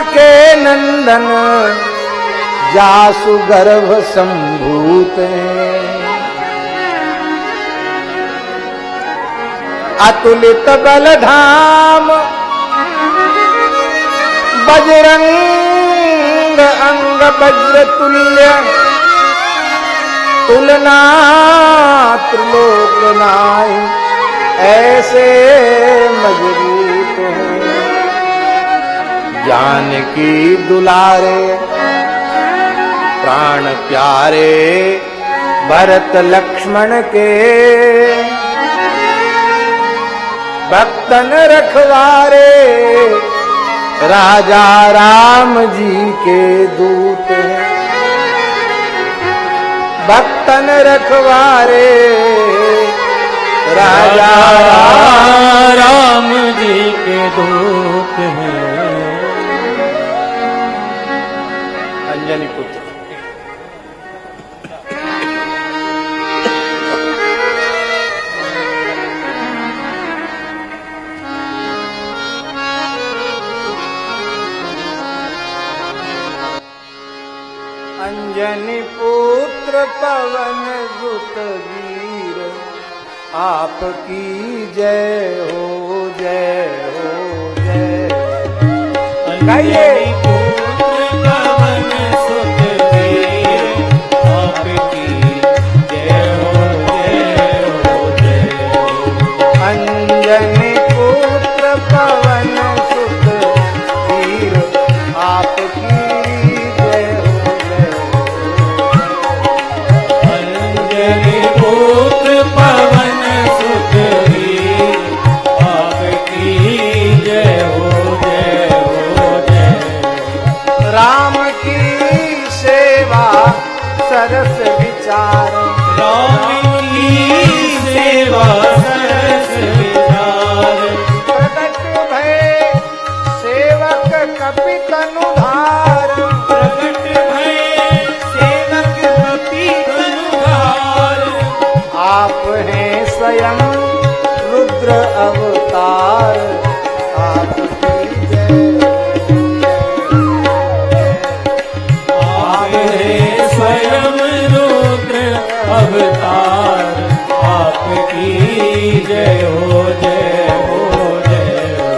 के नंदन जासु गर्भ संभूत हैं। अतुलित बलधाम बजरंग अंग वज्र तुल्य, तुलना त्रिलोक नाहि ऐसे मजबूत हैं। जानकी दुलारे प्राण प्यारे भरत लक्ष्मण के, भक्तन रखवारे राजा राम जी के दूत हैं। भक्तन रखवारे राजा राम जी के दूत हैं। अंजनी पुत्र अंजनी पुत्र पवन सुत वीर, आपकी जय हो जय हो जय। गाइए। अंजनी पुत्र पवन सुत वीर आपकी जय हो जय हो। अंजनी पुत्र पवन सुत वीर आपकी जय हो जय हो जय। राम की सेवा सरस विचार राम की सेवा सरस विचार। प्रकट भय सेवक कपि तनुधार प्रकट भय सेवक कपि तनुधार। आप हैं स्वयं रुद्र अवतार आपकी जय आप हैं स्वयं रुद्र अवतार आपकी जय हो जय हो जय हो।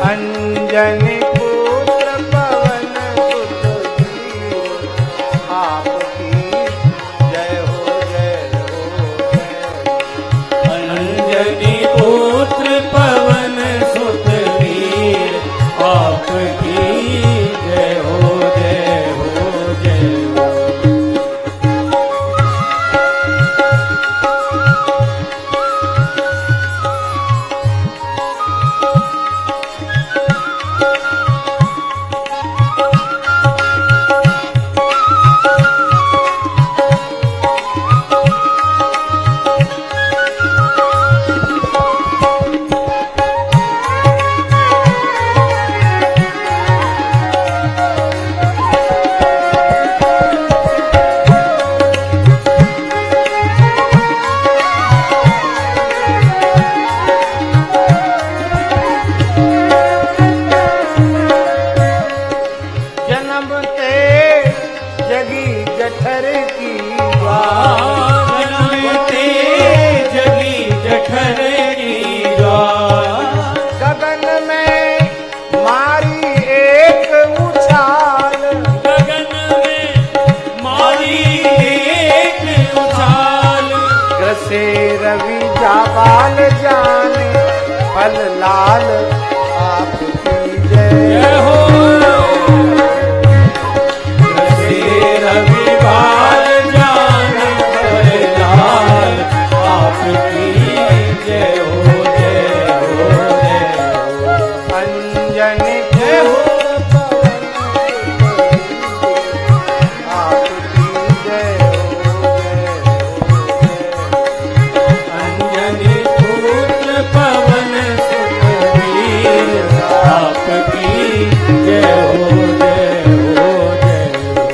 अंजनी पुत्र पवन सुत वीर आपकी जय हो जय हो जय। अंजनी पुत्र पवन सुत वीर आपकी जय हो जय हो जय हो। जन्म ते जगी जठर की बात जनमते जगी जठर की ज्वार। गगन में मारी एक उछाल गगन में मारी एक उछाल। ग्रसे रवि जाबाल जाने फल लाल आपकी जय जय हो। ग्रसे रवि बाल जाने फल लाल आपकी जय हो जय हो जय हो। अंजनी जय हो आपकी जय हो अंजनी पुत्र पवन सुत वीर आपकी जय हो जय हो जय हो।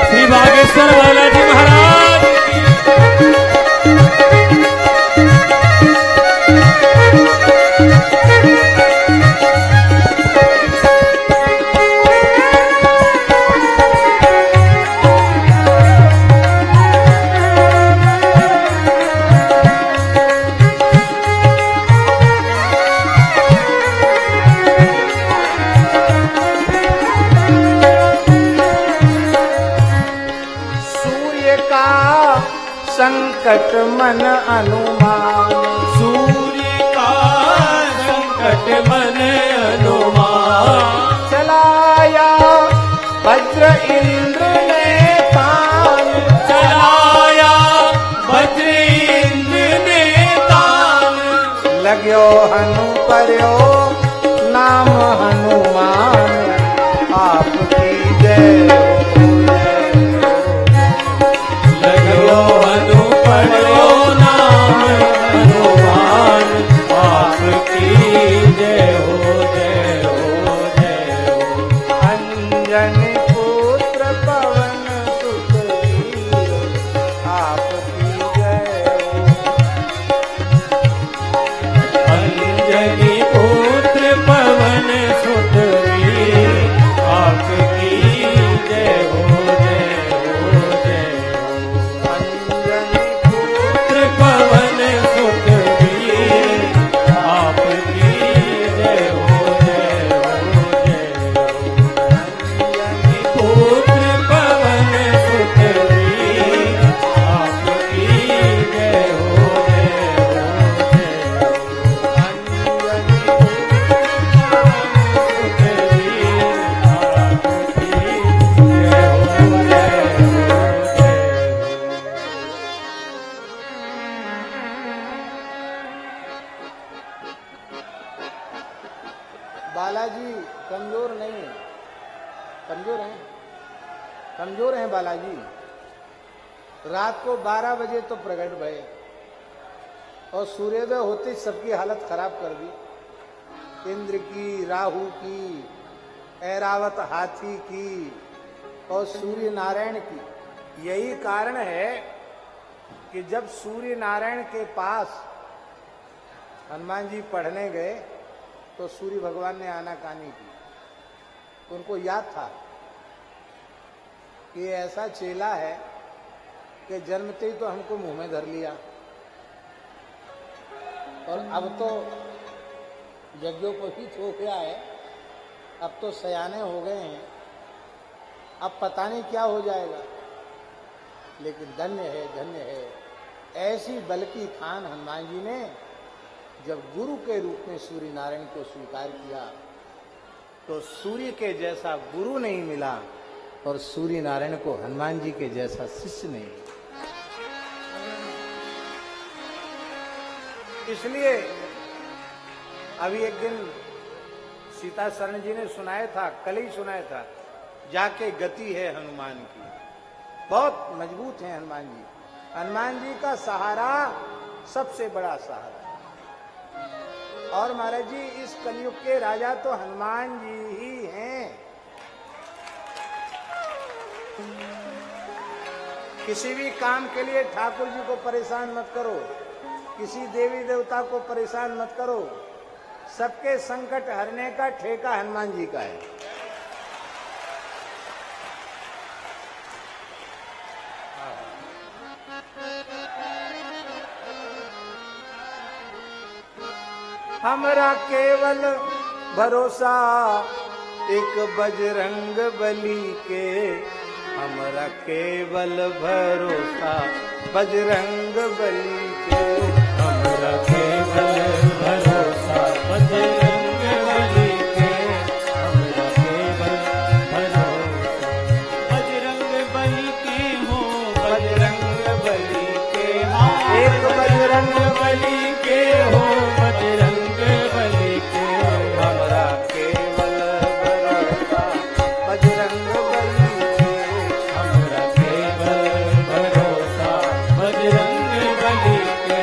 श्री बागेश्वर बालाजी महाराज की। सूर्य का संकट मन अनुमान सूर्य का संकट मन अनुमान। चलाया वज्र इंद्र ने तान चलाया वज्र इंद्र ने तान। लग्यो हनु पर्यो नाम हनुमान आपकी जय हो लगो हनु पढ़ो नाम हनुमान आप बालाजी कमजोर नहीं है, कमजोर हैं, कमजोर हैं बालाजी। रात को 12 बजे तो प्रकट भये और सूर्योदय होते ही सबकी हालत खराब कर दी। इंद्र की, राहु की, ऐरावत हाथी की और सूर्य नारायण की। यही कारण है कि जब सूर्य नारायण के पास हनुमान जी पढ़ने गए तो सूर्य भगवान ने आनाकानी की। उनको याद था कि ऐसा चेला है कि जन्मते ही तो हमको मुंह में धर लिया और अब तो यज्ञोपवीत हो गया है, अब तो सयाने हो गए हैं, अब पता नहीं क्या हो जाएगा। लेकिन धन्य है, धन्य है। ऐसी बल्कि खान हनुमान जी ने जब गुरु के रूप में सूर्य नारायण को स्वीकार किया तो सूर्य के जैसा गुरु नहीं मिला और सूर्य नारायण को हनुमान जी के जैसा शिष्य नहीं मिला। इसलिए अभी एक दिन सीता शरण जी ने सुनाया था, कल ही सुनाया था, जाके गति है हनुमान की। बहुत मजबूत हैं हनुमान जी। हनुमान जी का सहारा सबसे बड़ा सहारा। और महाराज जी इस कलयुग के राजा तो हनुमान जी ही हैं। किसी भी काम के लिए ठाकुर जी को परेशान मत करो, किसी देवी देवता को परेशान मत करो। सबके संकट हरने का ठेका हनुमान जी का है। हमरा केवल भरोसा एक बजरंग बली के, हमरा केवल भरोसा बजरंग बली के, हमरा केवल भरोसा बजरंग बली के, हमरा केवल भरोसा बजरंग बली के हो, बजरंग बली के। एक बजरंग बली के हो, बजरंग बली के, हमरा केवल भरोसा बजरंग बली के, हमरा केवल भरोसा बजरंग बली के,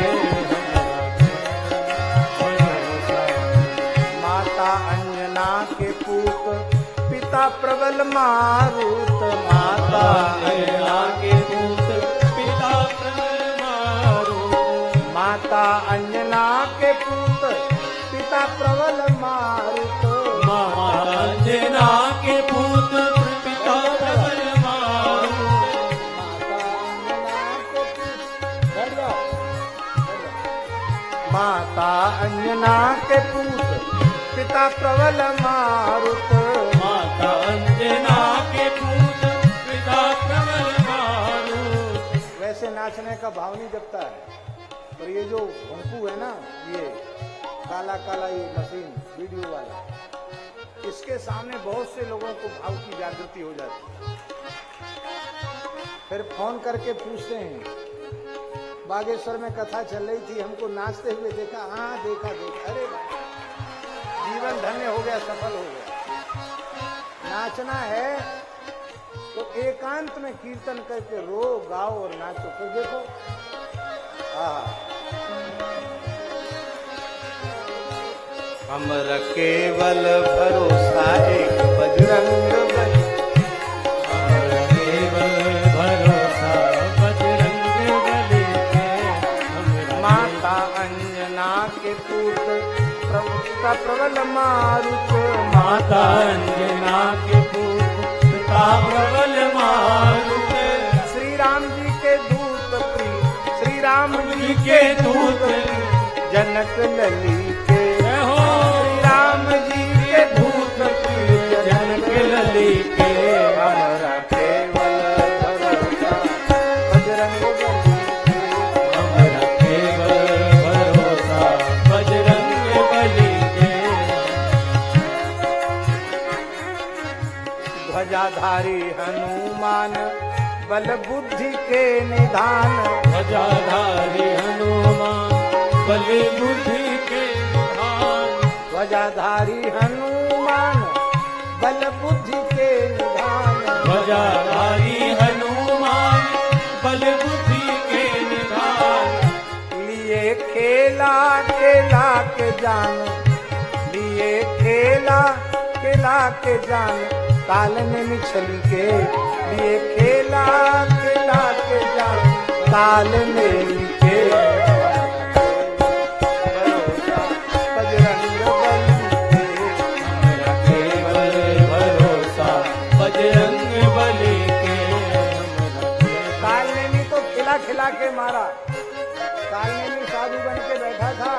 माता अंजना के पूत पिता प्रबल मारुत, माता अंजना के पूत पिता प्रबल मारुत, माता अंजना के पूत पिता प्रबल मारुत, माता अंजना के पूत पिता प्रबल मारुत, माता अंजना के पूत पिता प्रबल मारुत, माता अंजना के पूत पिता प्रबल मारुत। वैसे नाचने का भाव नहीं जगता है, पर ये जो भोंकू है ना, ये काला काला ये मशीन वीडियो वाला, इसके सामने बहुत से लोगों को भाव की जागृति हो जाती है। फिर फोन करके पूछते हैं, बागेश्वर में कथा चल रही थी, हमको नाचते हुए देखा। हाँ देखा देखा। अरे जीवन धन्य हो गया, सफल हो गया। नाचना है तो एकांत में कीर्तन करके रो गाओ और नाचो। फिर देखो हमरा केवल भरोसा एक बजरंग बली, हमरा केवल भरोसा बजरंग बली के, हमरा माता अंजना के पूत पिता प्रबल मारुत, माता अंजना के पूत पिता प्रबल मारुत, श्री राम जी के दूत प्रिय, श्री राम जी के दूत जनक लली के, हो श्री राम जी के दूत प्रिय जनक लली के, हमरा केवल भरोसा बजरंग बली के, हमरा केवल भरोसा बजरंग बली के, ध्वजाधारी हनुमान बल बुद्धि के निधान, ध्वजाधारी हनुमान बलि बुद्धि के निधान, ध्वजाधारी हनुमान हनुमान बल बुद्धि के निधान। ध्वजाधारी हनुमान बल बुद्धि के निधान। लिए खेला खेला के जान, लिए खेला खेला के जान, काल ने मिछली के लिए खेला खेला के जान, काल ने के भरोसा बजरंग बली के। हमरा केवल भरोसा बजरंग बली के। काल ने भी तो खिला खिला के मारा। काल ने भी साधु बन के बैठा था,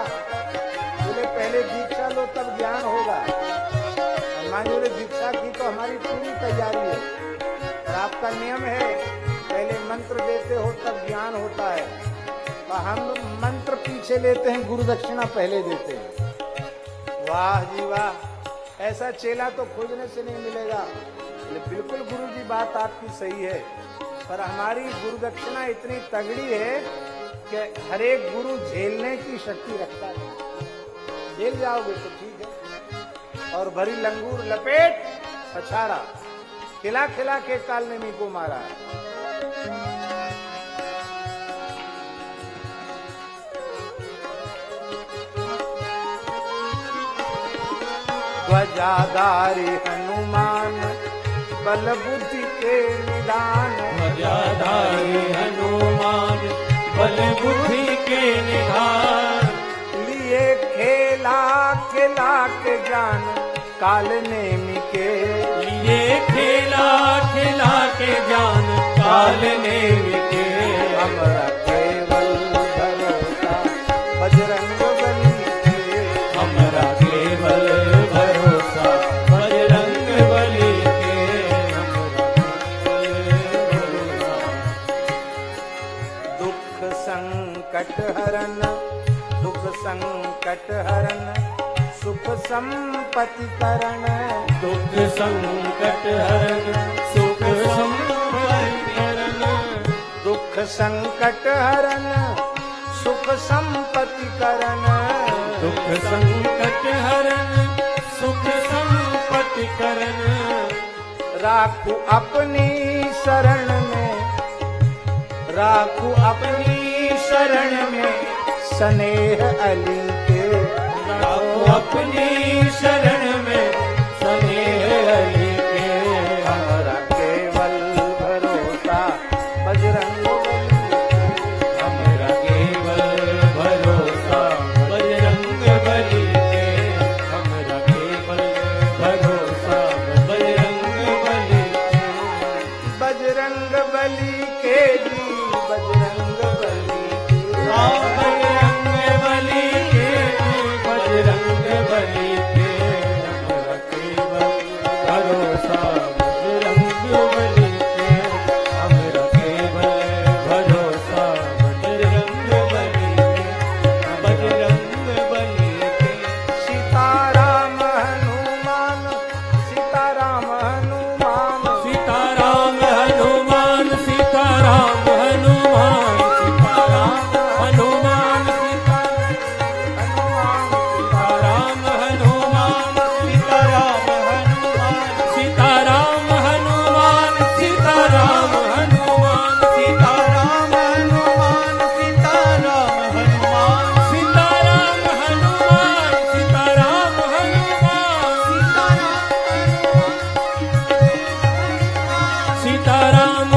बोले पहले दीक्षा लो तब ज्ञान होगा। हनुमान जी ने दीक्षा की तो हमारी पूरी तैयारी है, और आपका नियम है पहले मंत्र देते हो तब ज्ञान होता है, और हम मंत्र पीछे लेते हैं, गुरु दक्षिणा पहले देते हैं। वाह जी वाह, ऐसा चेला तो खोजने से नहीं मिलेगा। बोले बिल्कुल गुरु जी बात आपकी सही है, पर हमारी गुरु दक्षिणा इतनी तगड़ी है कि हर एक गुरु झेलने की शक्ति रखता है। झेल जाओगे तो ठीक है, और भरी लंगूर लपेट पछाड़ा, खिला खिला के काल नेमी को मारा। ध्वजाधारी हनुमान बल बुद्धि के निधान। ध्वजाधारी हनुमान बल बुद्धि के निधान। लिए खेला खेला के जान, काल नेमी के लिए खेला खेला के जान, काल नेमि के। हमरा केवल भरोसा बजरंग बली के। हमरा केवल भरोसा बजरंग बली के। हमरा केवल भरोसा। दुख संकट हरन, दुख संकट हरन, सुख संपत्ति करण। दुख संकट हरन सुख संपत्ति करण। दुख संकट हरन सुख संपत्ति करण। दुख संकट हरन सुख संपत्ति करण। राखू अपनी शरण में, राखू अपनी शरण में, स्नेह अली के। राखो अपनी शरण में स्नेह अली के। हमारा केवल भरोसा बजरंग बली के। हमरा केवल भरोसा बजरंग बली के। हमरा केवल भरोसा बजरंग बली के। बजरंग बली के जी, बजरंग बली के। बजरंग बली के। बजरंग बली के। हमरा केवल भरोसा बजरंग बली के। हमरा केवल भरोसा बजरंग बली के। बजरंग बली के। सीताराम हनुमान, सीताराम हनुमान, सीताराम हनुमान सीताराम हनुमान सीताराम हनुमान सीताराम हनुमान सीताराम हनुमान सीताराम हनुमान सीताराम हनुमान सीताराम हनुमान सीताराम हनुमान सीताराम हनुमान सीताराम हनुमान सीताराम